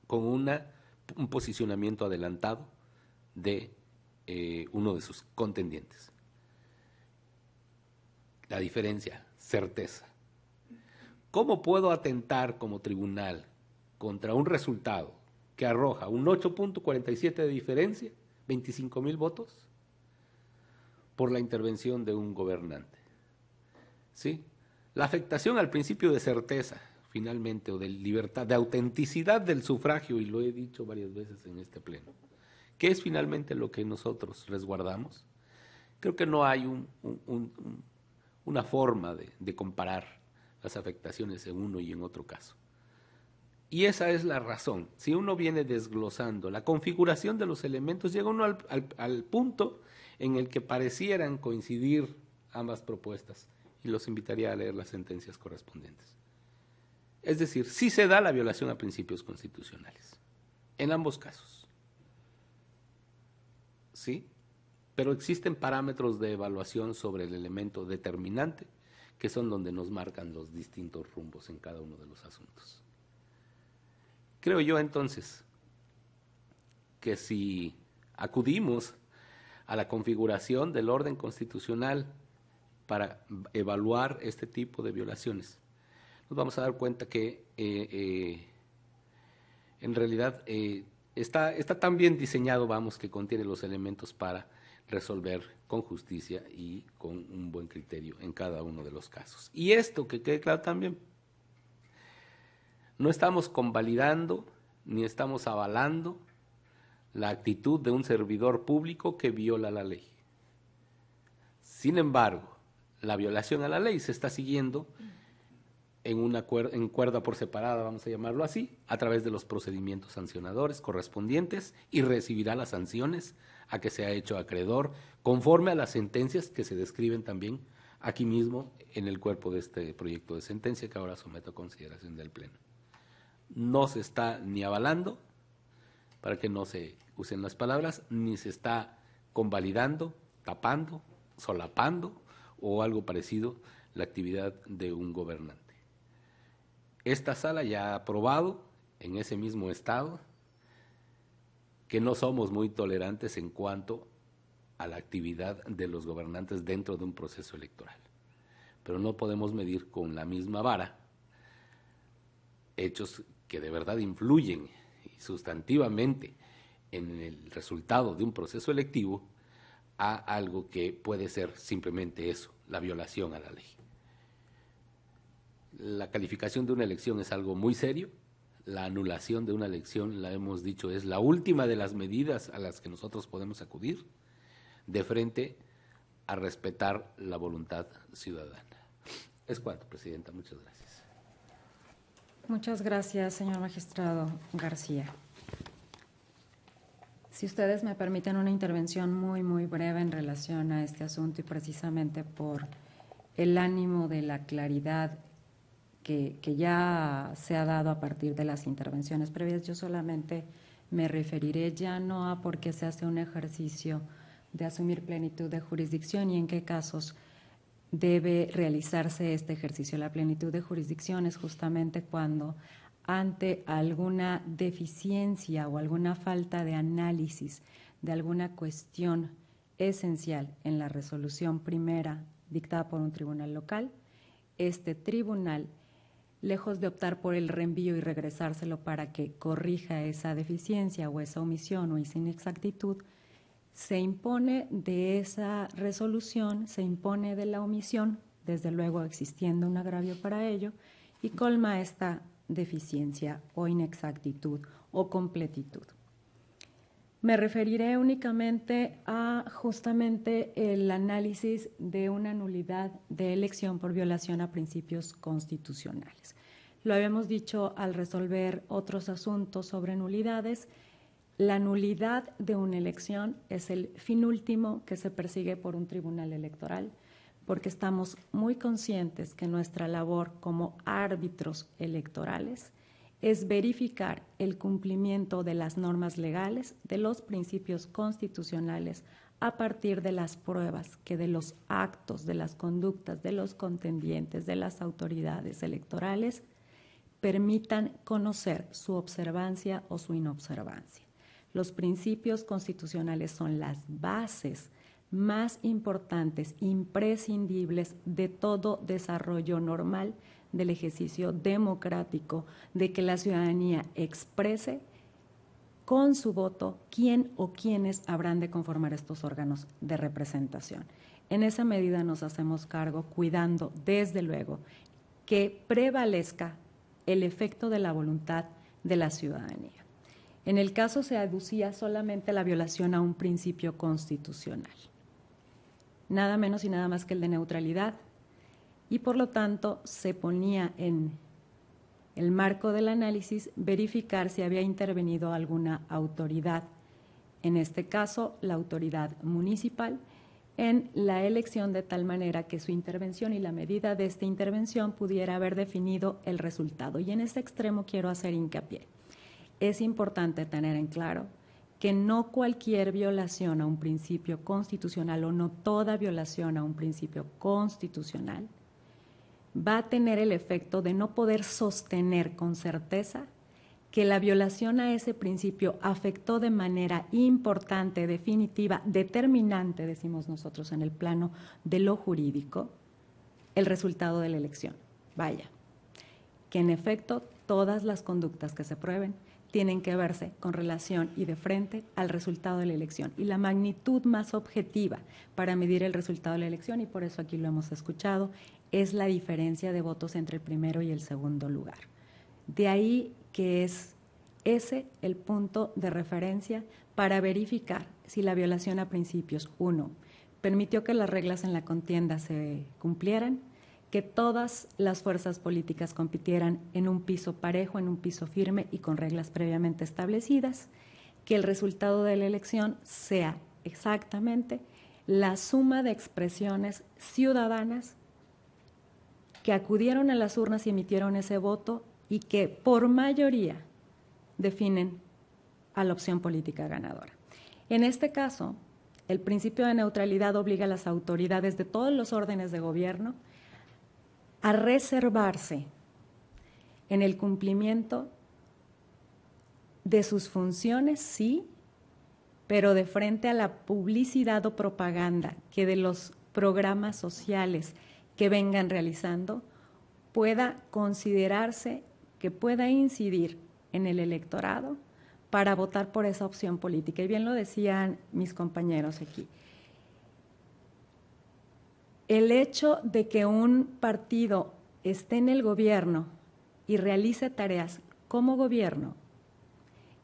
con un posicionamiento adelantado de uno de sus contendientes? La diferencia, certeza. ¿Cómo puedo atentar como tribunal contra un resultado que arroja un 8.47 de diferencia, 25,000 votos, por la intervención de un gobernante? ¿Sí? La afectación al principio de certeza, finalmente, o de libertad, de autenticidad del sufragio, y lo he dicho varias veces en este pleno, ¿qué es finalmente lo que nosotros resguardamos? Creo que no hay una forma de comparar las afectaciones en uno y en otro caso. Y esa es la razón. Si uno viene desglosando la configuración de los elementos, llega uno al punto en el que parecieran coincidir ambas propuestas, y los invitaría a leer las sentencias correspondientes. Es decir, sí se da la violación a principios constitucionales, en ambos casos. ¿Sí? Pero existen parámetros de evaluación sobre el elemento determinante, que son donde nos marcan los distintos rumbos en cada uno de los asuntos. Creo yo entonces que si acudimos a la configuración del orden constitucional para evaluar este tipo de violaciones, nos vamos a dar cuenta que en realidad está tan bien diseñado, que contiene los elementos para resolver con justicia y con un buen criterio en cada uno de los casos. Y esto, que quede claro también, no estamos convalidando ni estamos avalando la actitud de un servidor público que viola la ley. Sin embargo, la violación a la ley se está siguiendo en cuerda por separada, vamos a llamarlo así, a través de los procedimientos sancionadores correspondientes, y recibirá las sanciones a que se ha hecho acreedor, conforme a las sentencias que se describen también aquí mismo en el cuerpo de este proyecto de sentencia que ahora someto a consideración del Pleno. No se está ni avalando, para que no se usen las palabras, ni se está convalidando, tapando, solapando o algo parecido la actividad de un gobernante. Esta sala ya ha aprobado en ese mismo estado que no somos muy tolerantes en cuanto a la actividad de los gobernantes dentro de un proceso electoral. Pero no podemos medir con la misma vara hechos que de verdad influyen sustantivamente en el resultado de un proceso electivo a algo que puede ser simplemente eso, la violación a la ley. La calificación de una elección es algo muy serio. La anulación de una elección, la hemos dicho, es la última de las medidas a las que nosotros podemos acudir de frente a respetar la voluntad ciudadana. Es cuanto, Presidenta. Muchas gracias. Muchas gracias, señor magistrado García. Si ustedes me permiten una intervención muy breve en relación a este asunto, y precisamente por el ánimo de la claridad que ya se ha dado a partir de las intervenciones previas, yo solamente me referiré ya no a por qué se hace un ejercicio de asumir plenitud de jurisdicción y en qué casos debe realizarse este ejercicio. La plenitud de jurisdicción es justamente cuando, ante alguna deficiencia o alguna falta de análisis de alguna cuestión esencial en la resolución primera dictada por un tribunal local, este tribunal, lejos de optar por el reenvío y regresárselo para que corrija esa deficiencia o esa omisión o esa inexactitud, se impone de esa resolución, se impone de la omisión, desde luego existiendo un agravio para ello, y colma esta deficiencia o inexactitud o completitud. Me referiré únicamente a justamente el análisis de una nulidad de elección por violación a principios constitucionales. Lo habíamos dicho al resolver otros asuntos sobre nulidades. La nulidad de una elección es el fin último que se persigue por un tribunal electoral, porque estamos muy conscientes que nuestra labor como árbitros electorales es verificar el cumplimiento de las normas legales, de los principios constitucionales, a partir de las pruebas que de los actos, de las conductas, de los contendientes, de las autoridades electorales, permitan conocer su observancia o su inobservancia. Los principios constitucionales son las bases más importantes, imprescindibles de todo desarrollo normal del ejercicio democrático, de que la ciudadanía exprese con su voto quién o quiénes habrán de conformar estos órganos de representación. En esa medida nos hacemos cargo, cuidando desde luego que prevalezca el efecto de la voluntad de la ciudadanía. En el caso se aducía solamente la violación a un principio constitucional, nada menos y nada más que el de neutralidad, y por lo tanto se ponía en el marco del análisis verificar si había intervenido alguna autoridad, en este caso la autoridad municipal, en la elección de tal manera que su intervención y la medida de esta intervención pudiera haber definido el resultado. Y en este extremo quiero hacer hincapié. Es importante tener en claro que no cualquier violación a un principio constitucional o no toda violación a un principio constitucional va a tener el efecto de no poder sostener con certeza que la violación a ese principio afectó de manera importante, definitiva, determinante, decimos nosotros en el plano de lo jurídico, el resultado de la elección. Vaya, que en efecto todas las conductas que se prueben tienen que verse con relación y de frente al resultado de la elección. Y la magnitud más objetiva para medir el resultado de la elección, y por eso aquí lo hemos escuchado, es la diferencia de votos entre el primero y el segundo lugar. De ahí que es ese el punto de referencia para verificar si la violación a principios, 1, permitió que las reglas en la contienda se cumplieran, que todas las fuerzas políticas compitieran en un piso parejo, en un piso firme y con reglas previamente establecidas, que el resultado de la elección sea exactamente la suma de expresiones ciudadanas que acudieron a las urnas y emitieron ese voto y que por mayoría definen a la opción política ganadora. En este caso, el principio de neutralidad obliga a las autoridades de todos los órdenes de gobierno a reservarse en el cumplimiento de sus funciones, sí, pero de frente a la publicidad o propaganda que de los programas sociales que vengan realizando pueda considerarse que pueda incidir en el electorado para votar por esa opción política. Y bien lo decían mis compañeros aquí. El hecho de que un partido esté en el gobierno y realice tareas como gobierno,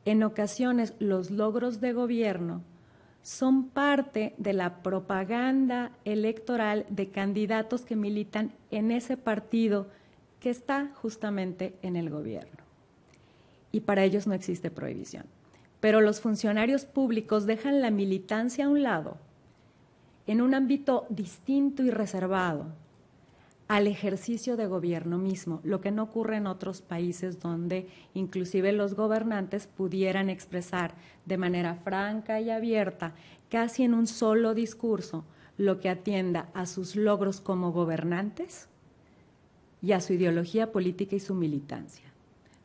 en ocasiones los logros de gobierno son parte de la propaganda electoral de candidatos que militan en ese partido que está justamente en el gobierno. Y para ellos no existe prohibición. Pero los funcionarios públicos dejan la militancia a un lado, en un ámbito distinto y reservado al ejercicio de gobierno mismo, lo que no ocurre en otros países donde inclusive los gobernantes pudieran expresar de manera franca y abierta, casi en un solo discurso, lo que atienda a sus logros como gobernantes y a su ideología política y su militancia.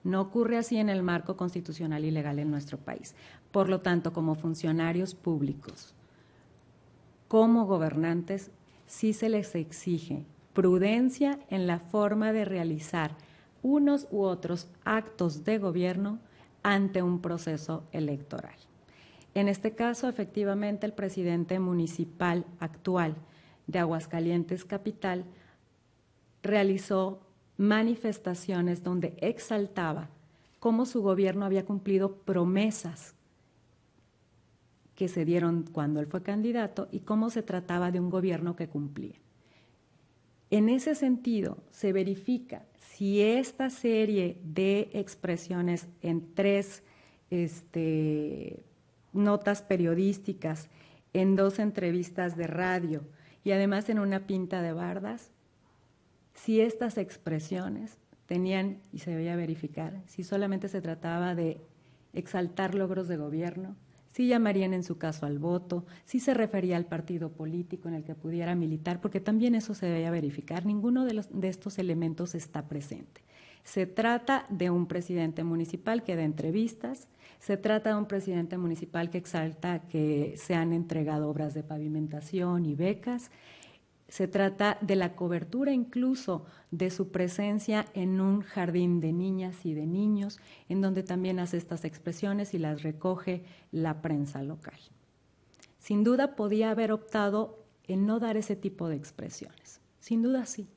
No ocurre así en el marco constitucional y legal en nuestro país. Por lo tanto, como funcionarios públicos, como gobernantes, sí se les exige prudencia en la forma de realizar unos u otros actos de gobierno ante un proceso electoral. En este caso, efectivamente, el presidente municipal actual de Aguascalientes Capital realizó manifestaciones donde exaltaba cómo su gobierno había cumplido promesas que se dieron cuando él fue candidato y cómo se trataba de un gobierno que cumplía. En ese sentido, se verifica si esta serie de expresiones en 3 notas periodísticas, en 2 entrevistas de radio y además en una pinta de bardas, si estas expresiones tenían, y se debía verificar, si solamente se trataba de exaltar logros de gobierno, si llamarían en su caso al voto, si se refería al partido político en el que pudiera militar, porque también eso se debía verificar. Ninguno de estos elementos está presente. Se trata de un presidente municipal que da entrevistas, se trata de un presidente municipal que exalta que se han entregado obras de pavimentación y becas, se trata de la cobertura incluso de su presencia en un jardín de niñas y de niños, en donde también hace estas expresiones y las recoge la prensa local. Sin duda podía haber optado en no dar ese tipo de expresiones, sin duda sí.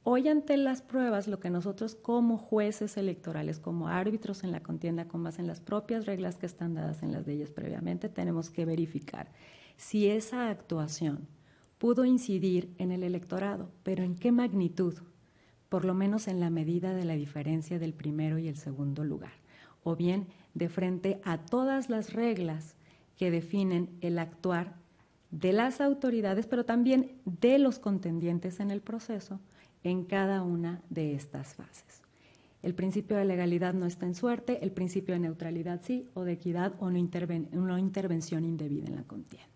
Hoy ante las pruebas, lo que nosotros como jueces electorales, como árbitros en la contienda con base en las propias reglas que están dadas en las leyes previamente, tenemos que verificar si esa actuación pudo incidir en el electorado, pero ¿en qué magnitud? Por lo menos en la medida de la diferencia del primero y el segundo lugar, o bien de frente a todas las reglas que definen el actuar de las autoridades, pero también de los contendientes en el proceso en cada una de estas fases. El principio de legalidad no está en suerte, el principio de neutralidad sí, o de equidad o no intervención indebida en la contienda.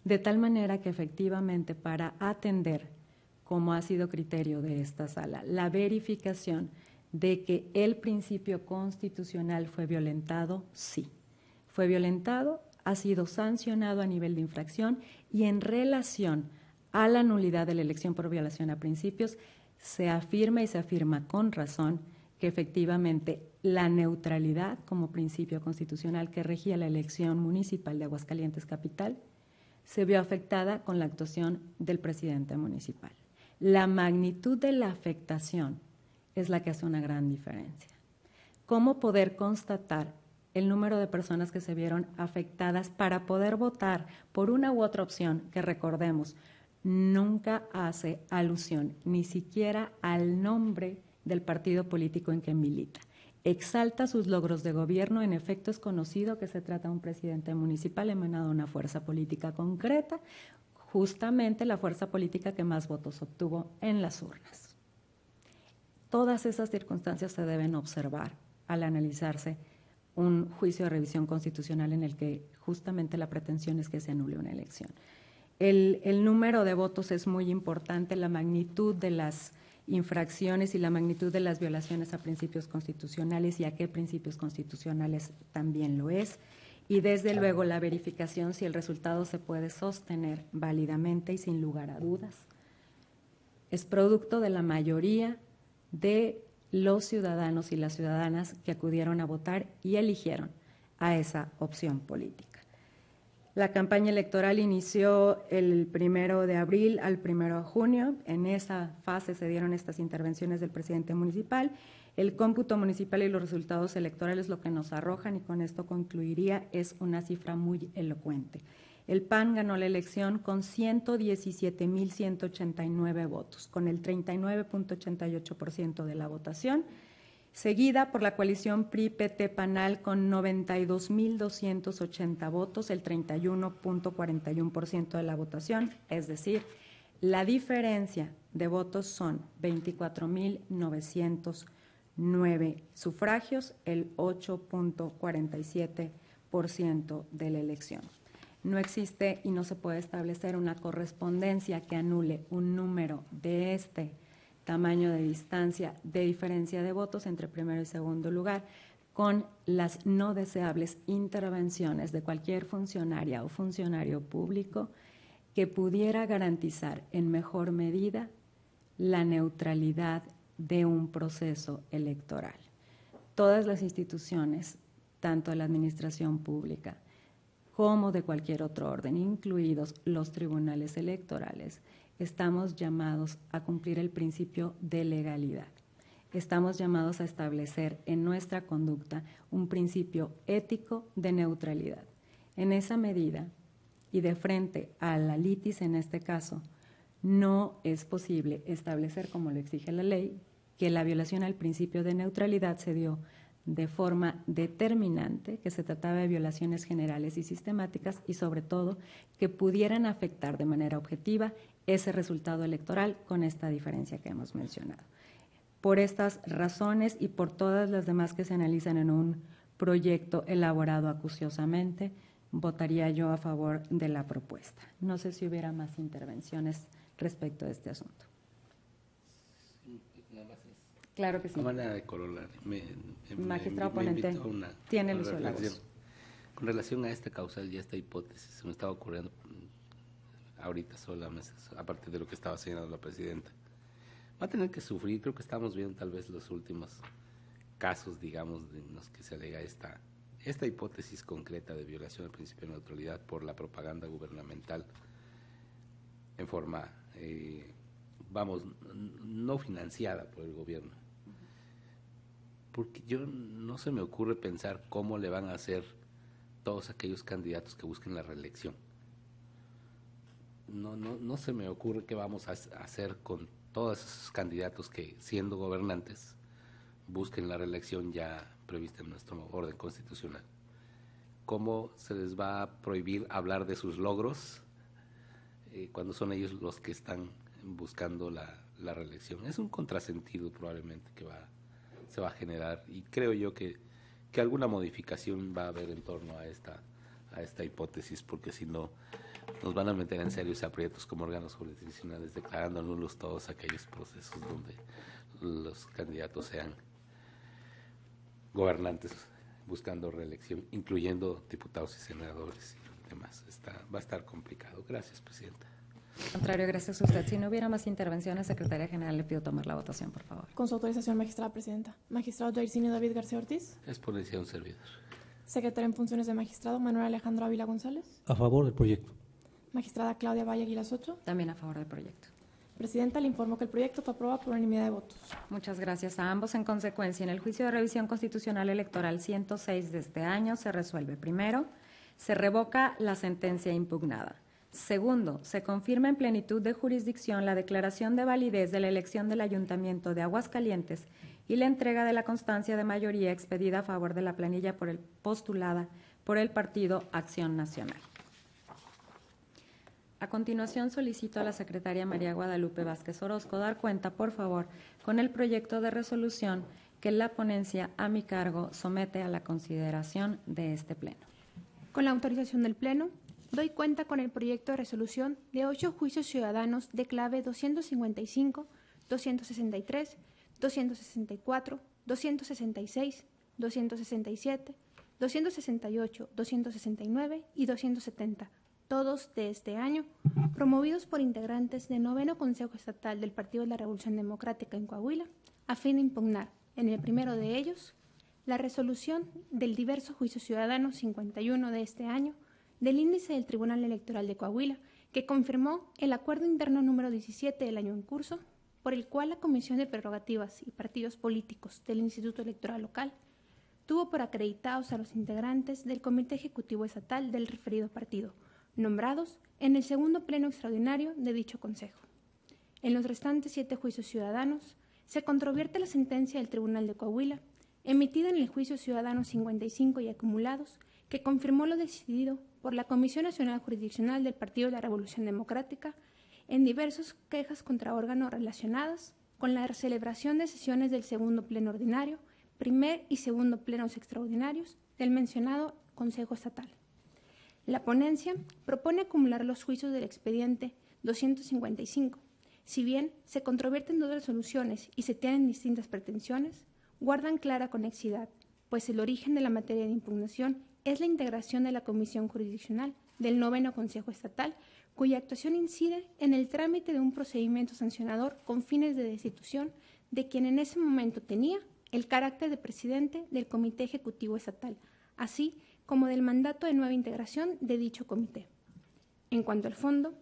De tal manera que efectivamente para atender, como ha sido criterio de esta sala, la verificación de que el principio constitucional fue violentado, sí. Fue violentado, ha sido sancionado a nivel de infracción y en relación a la nulidad de la elección por violación a principios, se afirma y se afirma con razón que efectivamente la neutralidad como principio constitucional que regía la elección municipal de Aguascalientes Capital se vio afectada con la actuación del presidente municipal. La magnitud de la afectación es la que hace una gran diferencia. ¿Cómo poder constatar el número de personas que se vieron afectadas para poder votar por una u otra opción que, recordemos, nunca hace alusión ni siquiera al nombre del partido político en que milita? Exalta sus logros de gobierno, en efecto es conocido que se trata de un presidente municipal emanado de una fuerza política concreta, justamente la fuerza política que más votos obtuvo en las urnas. Todas esas circunstancias se deben observar al analizarse un juicio de revisión constitucional en el que justamente la pretensión es que se anule una elección. El número de votos es muy importante, la magnitud de las infracciones y la magnitud de las violaciones a principios constitucionales y a qué principios constitucionales también lo es. Y desde luego la verificación si el resultado se puede sostener válidamente y sin lugar a dudas. Es producto de la mayoría de los ciudadanos y las ciudadanas que acudieron a votar y eligieron a esa opción política. La campaña electoral inició el 1 de abril al 1 de junio. En esa fase se dieron estas intervenciones del presidente municipal. El cómputo municipal y los resultados electorales lo que nos arrojan, y con esto concluiría, es una cifra muy elocuente. El PAN ganó la elección con 117,189 votos, con el 39,88% de la votación, seguida por la coalición PRI-PT-PANAL con 92,280 votos, el 31,41% de la votación, es decir, la diferencia de votos son 24,909 sufragios, el 8,47% de la elección. No existe y no se puede establecer una correspondencia que anule un número de este tamaño de distancia de diferencia de votos entre primero y segundo lugar con las no deseables intervenciones de cualquier funcionaria o funcionario público que pudiera garantizar en mejor medida la neutralidad de un proceso electoral. Todas las instituciones, tanto de la administración pública como de cualquier otro orden, incluidos los tribunales electorales, estamos llamados a cumplir el principio de legalidad. Estamos llamados a establecer en nuestra conducta un principio ético de neutralidad. En esa medida, y de frente a la litis en este caso, no es posible establecer, como lo exige la ley, que la violación al principio de neutralidad se dio de forma determinante, que se trataba de violaciones generales y sistemáticas y sobre todo que pudieran afectar de manera objetiva ese resultado electoral con esta diferencia que hemos mencionado. Por estas razones y por todas las demás que se analizan en un proyecto elaborado acuciosamente, votaría yo a favor de la propuesta. No sé si hubiera más intervenciones respecto a este asunto. Claro que sí. A manera de corolario, Magistrado ponente, tiene el uso de la voz. Con relación a esta causal y a esta hipótesis, se me estaba ocurriendo ahorita solamente, a partir de lo que estaba señalando la presidenta. Va a tener que sufrir, creo que estamos viendo tal vez los últimos casos, digamos, en los que se alega esta hipótesis concreta de violación del principio de neutralidad por la propaganda gubernamental en forma, no financiada por el gobierno. Porque yo no se me ocurre pensar cómo le van a hacer todos aquellos candidatos que busquen la reelección. No se me ocurre qué vamos a hacer con todos esos candidatos que, siendo gobernantes, busquen la reelección ya prevista en nuestro orden constitucional. ¿Cómo se les va a prohibir hablar de sus logros cuando son ellos los que están buscando la reelección? Es un contrasentido probablemente que se va a generar, y creo yo que alguna modificación va a haber en torno a esta hipótesis, porque si no nos van a meter en serios aprietos como órganos jurisdiccionales, declarando nulos todos aquellos procesos donde los candidatos sean gobernantes buscando reelección, incluyendo diputados y senadores y demás. Va a estar complicado. Gracias, presidenta. Al contrario, gracias a usted. Si no hubiera más intervenciones, secretaria general, le pido tomar la votación, por favor. Con su autorización, magistrada presidenta. Magistrado Jairzinho David García Ortiz. Es ponencia de un servidor. Secretario en funciones de magistrado Manuel Alejandro Ávila González. A favor del proyecto. Magistrada Claudia Valle Aguilas Ocho. También a favor del proyecto. Presidenta, le informo que el proyecto fue aprobado por unanimidad de votos. Muchas gracias a ambos. En consecuencia, en el juicio de revisión constitucional electoral 106 de este año se resuelve: primero, se revoca la sentencia impugnada. Segundo, se confirma en plenitud de jurisdicción la declaración de validez de la elección del Ayuntamiento de Aguascalientes y la entrega de la constancia de mayoría expedida a favor de la planilla postulada por el Partido Acción Nacional. A continuación, solicito a la secretaria María Guadalupe Vázquez Orozco dar cuenta, por favor, con el proyecto de resolución que la ponencia a mi cargo somete a la consideración de este Pleno. Con la autorización del Pleno, doy cuenta con el proyecto de resolución de 8 juicios ciudadanos de clave 255, 263, 264, 266, 267, 268, 269 y 270, todos de este año, promovidos por integrantes del 9º Consejo Estatal del Partido de la Revolución Democrática en Coahuila, a fin de impugnar, en el primero de ellos, la resolución del diverso juicio ciudadano 51 de este año del índice del Tribunal Electoral de Coahuila, que confirmó el acuerdo interno número 17 del año en curso, por el cual la Comisión de Prerrogativas y Partidos Políticos del Instituto Electoral Local tuvo por acreditados a los integrantes del Comité Ejecutivo Estatal del referido partido, nombrados en el segundo pleno extraordinario de dicho Consejo. En los restantes 7 juicios ciudadanos se controvierte la sentencia del Tribunal de Coahuila, emitida en el juicio ciudadano 55 y acumulados, que confirmó lo decidido por la Comisión Nacional Jurisdiccional del Partido de la Revolución Democrática en diversas quejas contra órganos relacionadas con la celebración de sesiones del segundo pleno ordinario, primer y segundo plenos extraordinarios del mencionado Consejo Estatal. La ponencia propone acumular los juicios del expediente 255. Si bien se controverten 2 resoluciones y se tienen distintas pretensiones, guardan clara conexidad, pues el origen de la materia de impugnación es la integración de la Comisión Jurisdiccional del 9º Consejo Estatal, cuya actuación incide en el trámite de un procedimiento sancionador con fines de destitución de quien en ese momento tenía el carácter de presidente del Comité Ejecutivo Estatal, así como del mandato de nueva integración de dicho comité. En cuanto al fondo,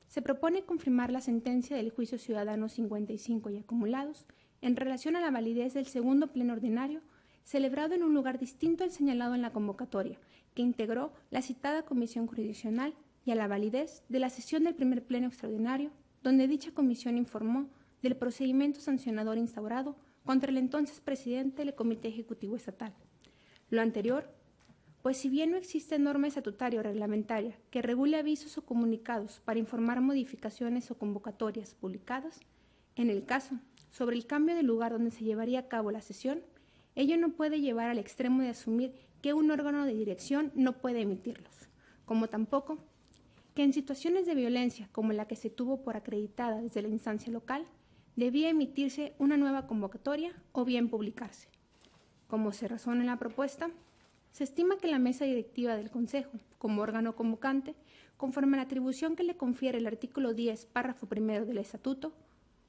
se propone confirmar la sentencia del juicio ciudadano 55 y acumulados en relación a la validez del segundo pleno ordinario, celebrado en un lugar distinto al señalado en la convocatoria, que integró la citada comisión jurisdiccional, y a la validez de la sesión del primer pleno extraordinario, donde dicha comisión informó del procedimiento sancionador instaurado contra el entonces presidente del Comité Ejecutivo Estatal. Lo anterior, pues si bien no existe norma estatutaria o reglamentaria que regule avisos o comunicados para informar modificaciones o convocatorias publicadas, en el caso sobre el cambio del lugar donde se llevaría a cabo la sesión, ello no puede llevar al extremo de asumir que un órgano de dirección no puede emitirlos, como tampoco que en situaciones de violencia como la que se tuvo por acreditada desde la instancia local, debía emitirse una nueva convocatoria o bien publicarse. Como se razona en la propuesta, se estima que la mesa directiva del Consejo, como órgano convocante, conforme a la atribución que le confiere el artículo 10, párrafo primero del Estatuto,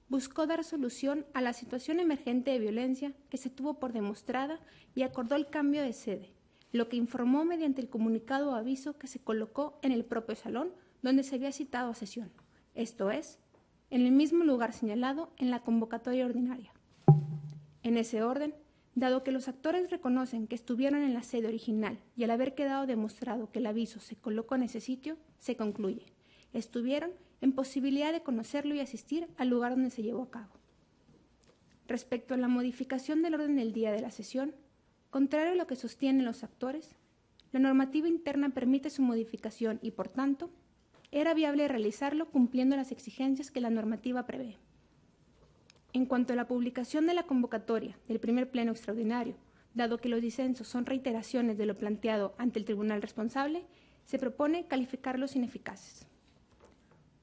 buscó dar solución a la situación emergente de violencia que se tuvo por demostrada y acordó el cambio de sede, lo que informó mediante el comunicado o aviso que se colocó en el propio salón donde se había citado a sesión, esto es, en el mismo lugar señalado en la convocatoria ordinaria. En ese orden, dado que los actores reconocen que estuvieron en la sede original y al haber quedado demostrado que el aviso se colocó en ese sitio, se concluye, estuvieron en posibilidad de conocerlo y asistir al lugar donde se llevó a cabo. Respecto a la modificación del orden del día de la sesión, contrario a lo que sostienen los actores, la normativa interna permite su modificación y, por tanto, era viable realizarlo cumpliendo las exigencias que la normativa prevé. En cuanto a la publicación de la convocatoria del primer pleno extraordinario, dado que los disensos son reiteraciones de lo planteado ante el tribunal responsable, se propone calificarlos ineficaces.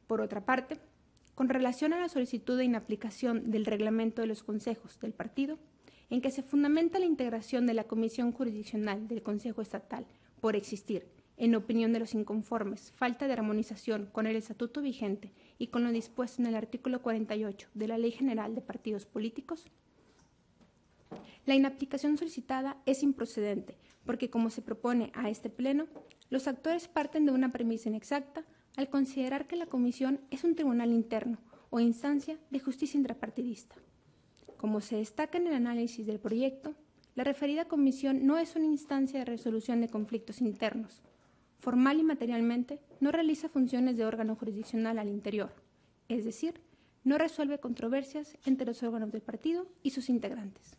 Por otra parte, con relación a la solicitud de inaplicación del reglamento de los consejos del partido, en que se fundamenta la integración de la Comisión Jurisdiccional del Consejo Estatal por existir, en opinión de los inconformes, falta de armonización con el estatuto vigente y con lo dispuesto en el artículo 48 de la Ley General de Partidos Políticos, la inaplicación solicitada es improcedente porque, como se propone a este pleno, los actores parten de una premisa inexacta al considerar que la Comisión es un tribunal interno o instancia de justicia intrapartidista. Como se destaca en el análisis del proyecto, la referida comisión no es una instancia de resolución de conflictos internos. Formal y materialmente, no realiza funciones de órgano jurisdiccional al interior, es decir, no resuelve controversias entre los órganos del partido y sus integrantes.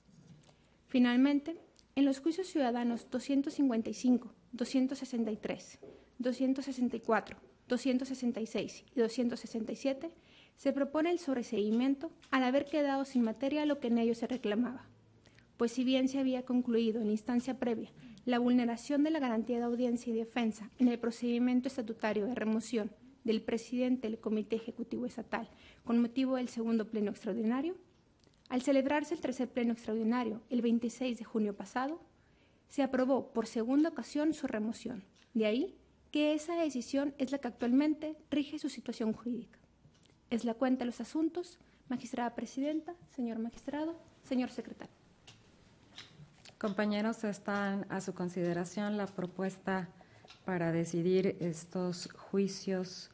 Finalmente, en los juicios ciudadanos 255, 263, 264, 266 y 267, se propone el sobreseimiento al haber quedado sin materia lo que en ellos se reclamaba, pues si bien se había concluido en instancia previa la vulneración de la garantía de audiencia y defensa en el procedimiento estatutario de remoción del presidente del Comité Ejecutivo Estatal con motivo del segundo pleno extraordinario, al celebrarse el tercer pleno extraordinario el 26 de junio pasado, se aprobó por segunda ocasión su remoción. De ahí que esa decisión es la que actualmente rige su situación jurídica. Es la cuenta de los asuntos, magistrada presidenta, señor magistrado, señor secretario. Compañeros, están a su consideración la propuesta para decidir estos juicios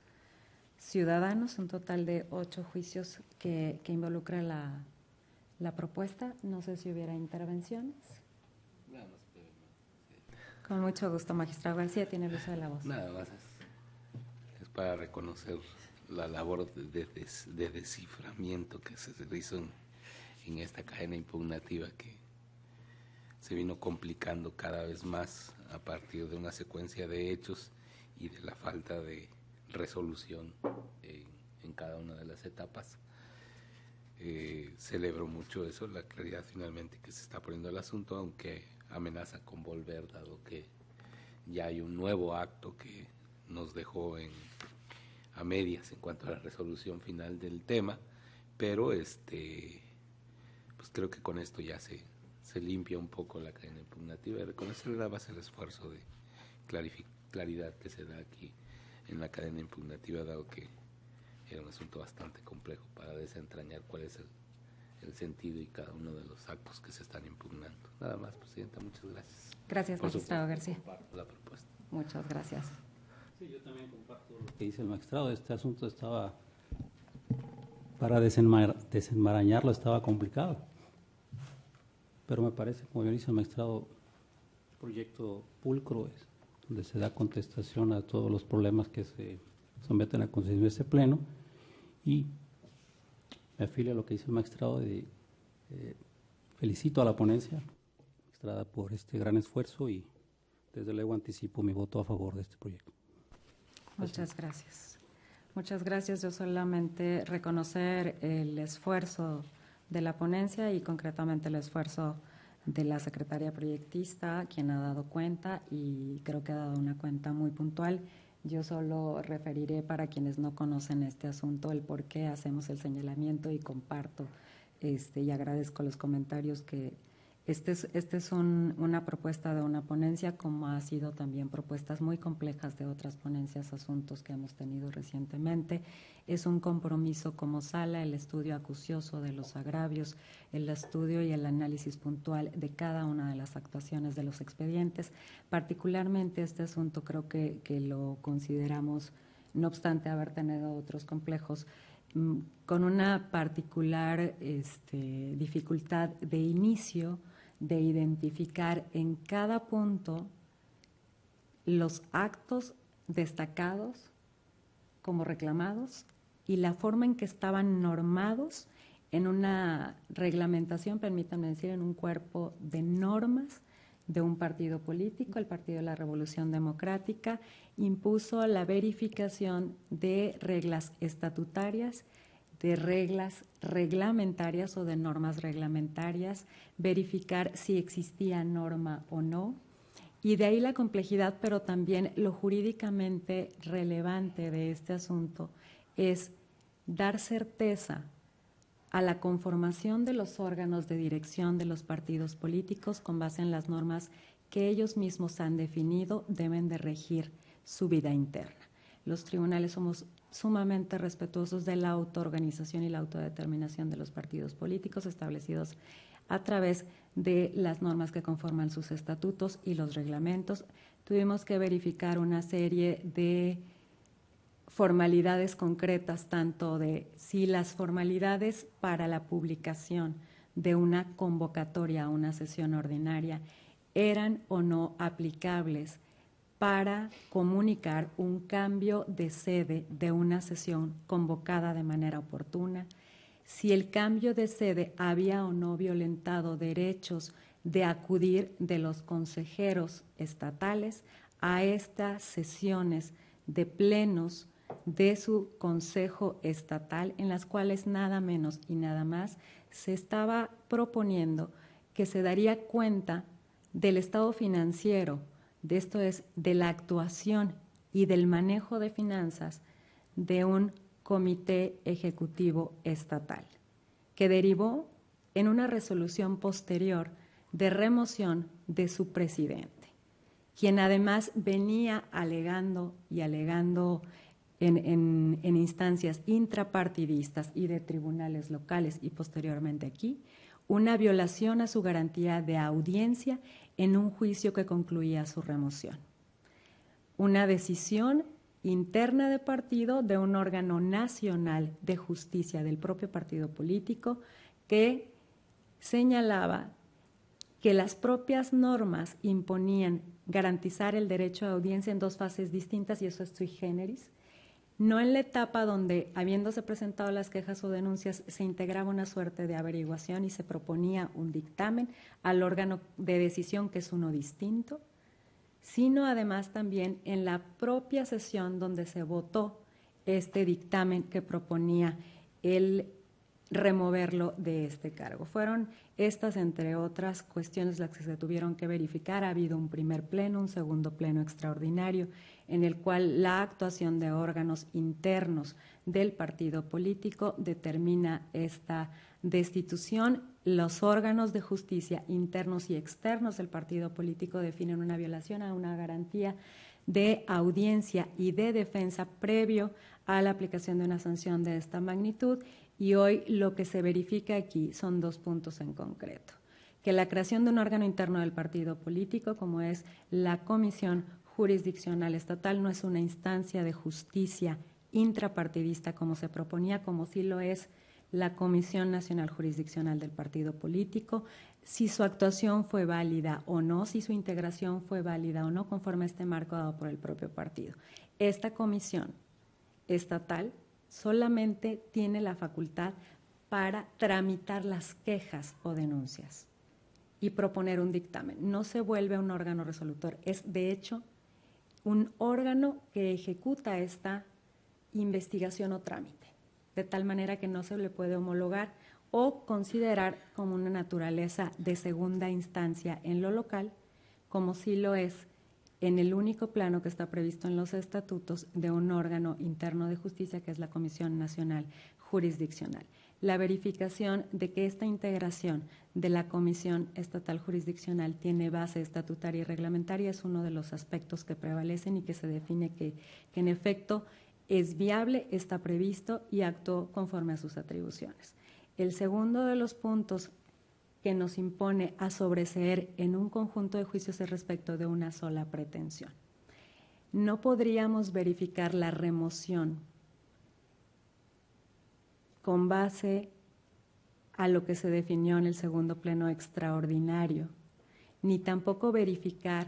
ciudadanos, un total de 8 juicios que involucra la propuesta. No sé si hubiera intervenciones. Con mucho gusto, magistrado García, tiene el uso de la voz. Nada más es para reconocer la labor de desciframiento que se hizo en esta cadena impugnativa que se vino complicando cada vez más a partir de una secuencia de hechos y de la falta de resolución en cada una de las etapas. Celebro mucho eso, la claridad finalmente que se está poniendo el asunto, aunque amenaza con volver, dado que ya hay un nuevo acto que nos dejó a medias en cuanto a la resolución final del tema, pero pues creo que con esto ya se limpia un poco la cadena impugnativa y reconocer la base del esfuerzo de claridad que se da aquí en la cadena impugnativa, dado que era un asunto bastante complejo para desentrañar cuál es el sentido y cada uno de los actos que se están impugnando. Nada más, presidenta, muchas gracias. Gracias, magistrado García. Comparto la propuesta. Muchas gracias. Sí, yo también comparto lo que dice el magistrado. Este asunto estaba, para desenmarañarlo estaba complicado. Pero me parece, como bien dice el magistrado, el proyecto pulcro es donde se da contestación a todos los problemas que se someten a consideración de este pleno, y me afilio a lo que dice el magistrado de felicito a la ponencia magistrada por este gran esfuerzo y desde luego anticipo mi voto a favor de este proyecto. Muchas gracias. Muchas gracias. Yo solamente reconocer el esfuerzo de la ponencia y concretamente el esfuerzo de la secretaria proyectista, quien ha dado cuenta y creo que ha dado una cuenta muy puntual. Yo solo referiré para quienes no conocen este asunto el por qué hacemos el señalamiento y comparto y agradezco los comentarios que este es una propuesta de una ponencia, como ha sido también propuestas muy complejas de otras ponencias, asuntos que hemos tenido recientemente. Es un compromiso como sala, el estudio acucioso de los agravios, el estudio y el análisis puntual de cada una de las actuaciones de los expedientes. Particularmente este asunto creo que lo consideramos, no obstante haber tenido otros complejos, con una particular dificultad de inicio, de identificar en cada punto los actos destacados como reclamados y la forma en que estaban normados en una reglamentación, permítanme decir, en un cuerpo de normas de un partido político. El Partido de la Revolución Democrática impuso la verificación de reglas estatutarias, de reglas reglamentarias o de normas reglamentarias, verificar si existía norma o no, y de ahí la complejidad, pero también lo jurídicamente relevante de este asunto es dar certeza a la conformación de los órganos de dirección de los partidos políticos con base en las normas que ellos mismos han definido deben de regir su vida interna. Los tribunales somos sumamente respetuosos de la autoorganización y la autodeterminación de los partidos políticos establecidos a través de las normas que conforman sus estatutos y los reglamentos. Tuvimos que verificar una serie de formalidades concretas, tanto de si las formalidades para la publicación de una convocatoria a una sesión ordinaria eran o no aplicables para comunicar un cambio de sede de una sesión convocada de manera oportuna, si el cambio de sede había o no violentado derechos de acudir de los consejeros estatales a estas sesiones de plenos de su consejo estatal, en las cuales nada menos y nada más se estaba proponiendo que se daría cuenta del estado financiero, de esto es, de la actuación y del manejo de finanzas de un comité ejecutivo estatal, que derivó en una resolución posterior de remoción de su presidente, quien además venía alegando en instancias intrapartidistas y de tribunales locales y posteriormente aquí, una violación a su garantía de audiencia en un juicio que concluía su remoción. Una decisión interna de partido de un órgano nacional de justicia del propio partido político que señalaba que las propias normas imponían garantizar el derecho a audiencia en dos fases distintas, y eso es sui generis, no en la etapa donde, habiéndose presentado las quejas o denuncias, se integraba una suerte de averiguación y se proponía un dictamen al órgano de decisión, que es uno distinto, sino además también en la propia sesión donde se votó este dictamen que proponía el removerlo de este cargo. Fueron estas, entre otras cuestiones, las que se tuvieron que verificar. Ha habido un primer pleno, un segundo pleno extraordinario, en el cual la actuación de órganos internos del partido político determina esta destitución. Los órganos de justicia internos y externos del partido político definen una violación a una garantía de audiencia y de defensa previo a la aplicación de una sanción de esta magnitud. Y hoy lo que se verifica aquí son dos puntos en concreto: que la creación de un órgano interno del partido político, como es la Comisión jurisdiccional estatal, no es una instancia de justicia intrapartidista como se proponía, como sí lo es la Comisión Nacional Jurisdiccional del Partido Político, si su actuación fue válida o no, si su integración fue válida o no, conforme a este marco dado por el propio partido. Esta comisión estatal solamente tiene la facultad para tramitar las quejas o denuncias y proponer un dictamen. No se vuelve un órgano resolutor, es de hecho un órgano que ejecuta esta investigación o trámite, de tal manera que no se le puede homologar o considerar como una naturaleza de segunda instancia en lo local, como sí lo es en el único plano que está previsto en los estatutos de un órgano interno de justicia, que es la Comisión Nacional Jurisdiccional. La verificación de que esta integración de la Comisión Estatal Jurisdiccional tiene base estatutaria y reglamentaria es uno de los aspectos que prevalecen y que se define que en efecto es viable, está previsto y actuó conforme a sus atribuciones. El segundo de los puntos que nos impone a sobreseer en un conjunto de juicios es respecto de una sola pretensión. No podríamos verificar la remoción con base a lo que se definió en el segundo pleno extraordinario, ni tampoco verificar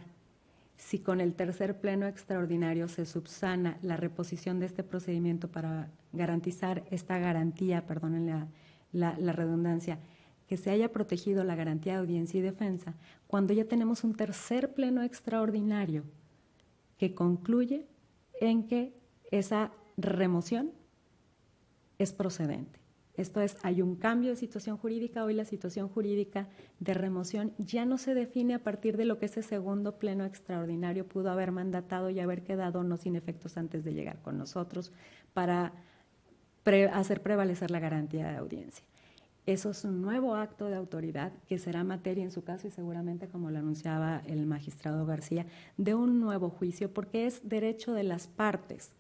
si con el tercer pleno extraordinario se subsana la reposición de este procedimiento para garantizar esta garantía, perdonen la redundancia, que se haya protegido la garantía de audiencia y defensa, cuando ya tenemos un tercer pleno extraordinario que concluye en que esa remoción es procedente. Esto es, hay un cambio de situación jurídica, hoy la situación jurídica de remoción ya no se define a partir de lo que ese segundo pleno extraordinario pudo haber mandatado y haber quedado no sin efectos antes de llegar con nosotros para hacer prevalecer la garantía de audiencia. Eso es un nuevo acto de autoridad que será materia en su caso y seguramente, como lo anunciaba el magistrado García, de un nuevo juicio porque es derecho de las partes,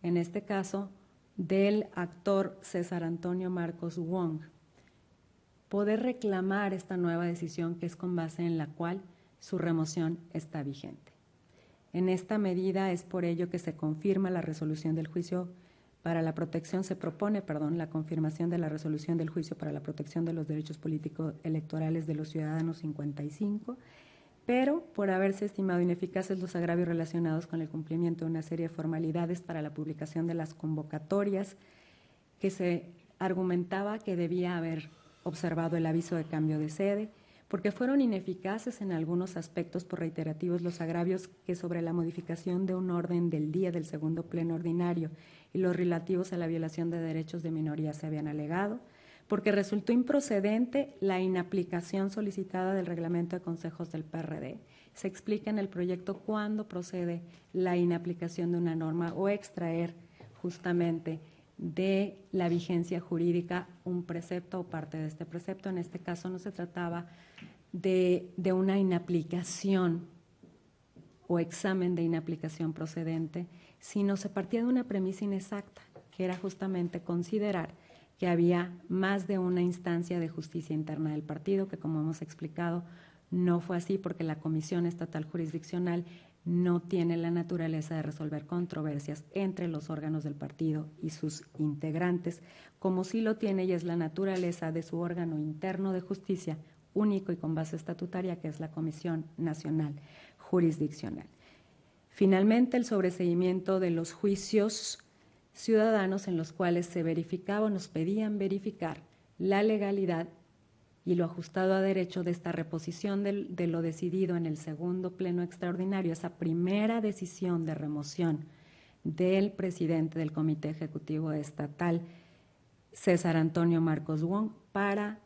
en este caso del actor César Antonio Marcos Wong, poder reclamar esta nueva decisión que es con base en la cual su remoción está vigente. En esta medida es por ello que se confirma la resolución del juicio para la protección, se propone, la confirmación de la resolución del juicio para la protección de los derechos políticos electorales de los ciudadanos 55, pero por haberse estimado ineficaces los agravios relacionados con el cumplimiento de una serie de formalidades para la publicación de las convocatorias, que se argumentaba que debía haber observado el aviso de cambio de sede, porque fueron ineficaces en algunos aspectos por reiterativos los agravios que sobre la modificación de un orden del día del segundo pleno ordinario y los relativos a la violación de derechos de minoría se habían alegado, porque resultó improcedente la inaplicación solicitada del reglamento de consejos del PRD. Se explica en el proyecto cuándo procede la inaplicación de una norma o extraer justamente de la vigencia jurídica un precepto o parte de este precepto. En este caso no se trataba de una inaplicación o examen de inaplicación procedente, sino se partía de una premisa inexacta, que era justamente considerar que había más de una instancia de justicia interna del partido, que como hemos explicado no fue así porque la Comisión Estatal Jurisdiccional no tiene la naturaleza de resolver controversias entre los órganos del partido y sus integrantes, como sí lo tiene y es la naturaleza de su órgano interno de justicia único y con base estatutaria, que es la Comisión Nacional Jurisdiccional. Finalmente, el sobreseimiento de los juicios ciudadanos en los cuales se verificaba o nos pedían verificar la legalidad y lo ajustado a derecho de esta reposición de lo decidido en el segundo pleno extraordinario, esa primera decisión de remoción del presidente del Comité Ejecutivo Estatal, César Antonio Marcos Wong, para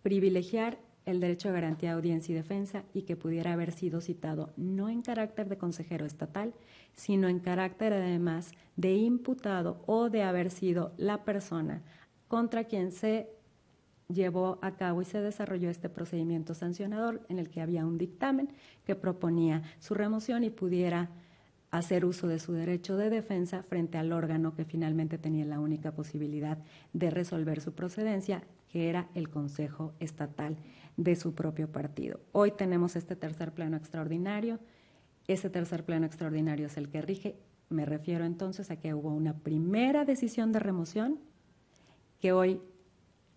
privilegiar el derecho de garantía de audiencia y defensa y que pudiera haber sido citado no en carácter de consejero estatal, sino en carácter además de imputado o de haber sido la persona contra quien se llevó a cabo y se desarrolló este procedimiento sancionador en el que había un dictamen que proponía su remoción y pudiera hacer uso de su derecho de defensa frente al órgano que finalmente tenía la única posibilidad de resolver su procedencia, que era el Consejo Estatal de su propio partido. Hoy tenemos este tercer pleno extraordinario. Ese tercer pleno extraordinario es el que rige. Me refiero entonces a que hubo una primera decisión de remoción que hoy,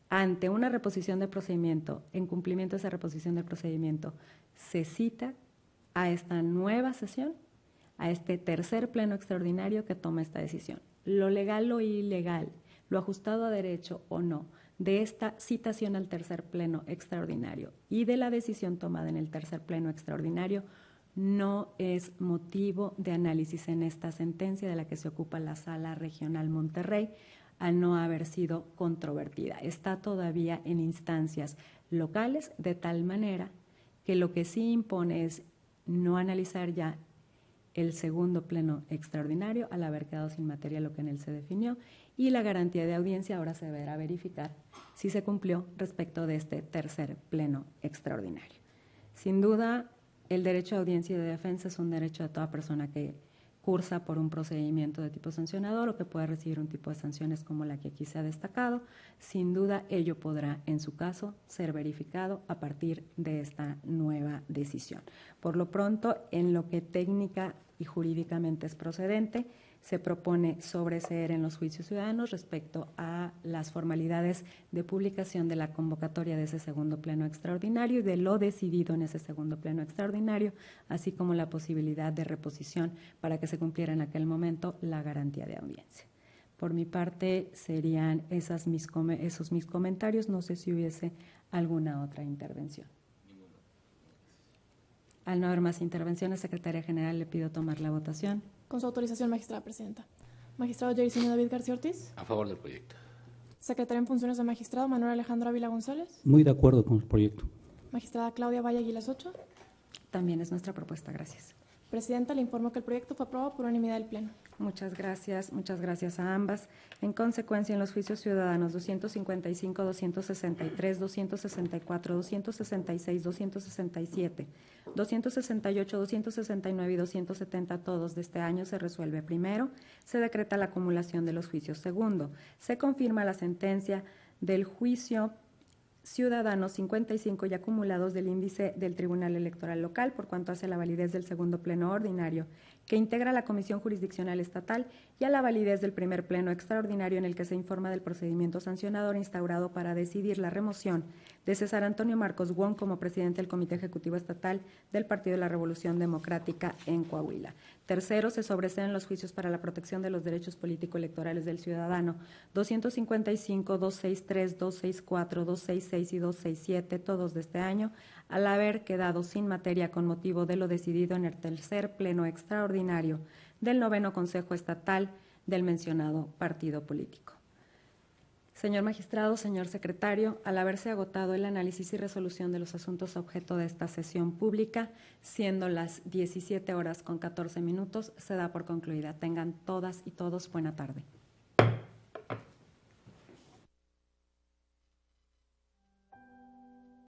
ante una reposición de procedimiento, en cumplimiento de esa reposición del procedimiento, se cita a esta nueva sesión, a este tercer pleno extraordinario que toma esta decisión. Lo legal o ilegal, lo ajustado a derecho o no, de esta citación al tercer pleno extraordinario y de la decisión tomada en el tercer pleno extraordinario no es motivo de análisis en esta sentencia de la que se ocupa la Sala Regional Monterrey, al no haber sido controvertida. Está todavía en instancias locales, de tal manera que lo que sí impone es no analizar ya el segundo pleno extraordinario al haber quedado sin materia lo que en él se definió, y la garantía de audiencia ahora se deberá verificar si se cumplió respecto de este tercer pleno extraordinario. Sin duda, el derecho a audiencia y de defensa es un derecho de toda persona que cursa por un procedimiento de tipo sancionador o que pueda recibir un tipo de sanciones como la que aquí se ha destacado. Sin duda, ello podrá, en su caso, ser verificado a partir de esta nueva decisión. Por lo pronto, en lo que técnica y jurídicamente es procedente, se propone sobreseer en los juicios ciudadanos respecto a las formalidades de publicación de la convocatoria de ese segundo pleno extraordinario y de lo decidido en ese segundo pleno extraordinario, así como la posibilidad de reposición para que se cumpliera en aquel momento la garantía de audiencia. Por mi parte, serían esos mis comentarios. No sé si hubiese alguna otra intervención. Al no haber más intervenciones, Secretaria General, le pido tomar la votación. Con su autorización, magistrada presidenta. Magistrado Jairzinho David García Ortiz. A favor del proyecto. Secretaria en funciones de magistrado Manuel Alejandro Ávila González. Muy de acuerdo con el proyecto. Magistrada Claudia Valle Aguilas Ocho. También es nuestra propuesta. Gracias. Presidenta, le informo que el proyecto fue aprobado por unanimidad del Pleno. Muchas gracias a ambas. En consecuencia, en los juicios ciudadanos 255, 263, 264, 266, 267, 268, 269 y 270, todos de este año, se resuelve. Primero, se decreta la acumulación de los juicios. Segundo, se confirma la sentencia del juicio ciudadanos 55 y acumulados del índice del Tribunal Electoral Local, por cuanto hace a la validez del segundo pleno ordinario que integra la Comisión Jurisdiccional Estatal y a la validez del primer pleno extraordinario en el que se informa del procedimiento sancionador instaurado para decidir la remoción de César Antonio Marcos Wong como presidente del Comité Ejecutivo Estatal del Partido de la Revolución Democrática en Coahuila. Tercero, se sobreseen los juicios para la protección de los derechos político-electorales del ciudadano 255, 263, 264, 266 y 267, todos de este año, al haber quedado sin materia con motivo de lo decidido en el tercer pleno extraordinario del 9º Consejo Estatal del mencionado partido político. Señor magistrado, señor secretario, al haberse agotado el análisis y resolución de los asuntos objeto de esta sesión pública, siendo las 17:14, se da por concluida. Tengan todas y todos buena tarde.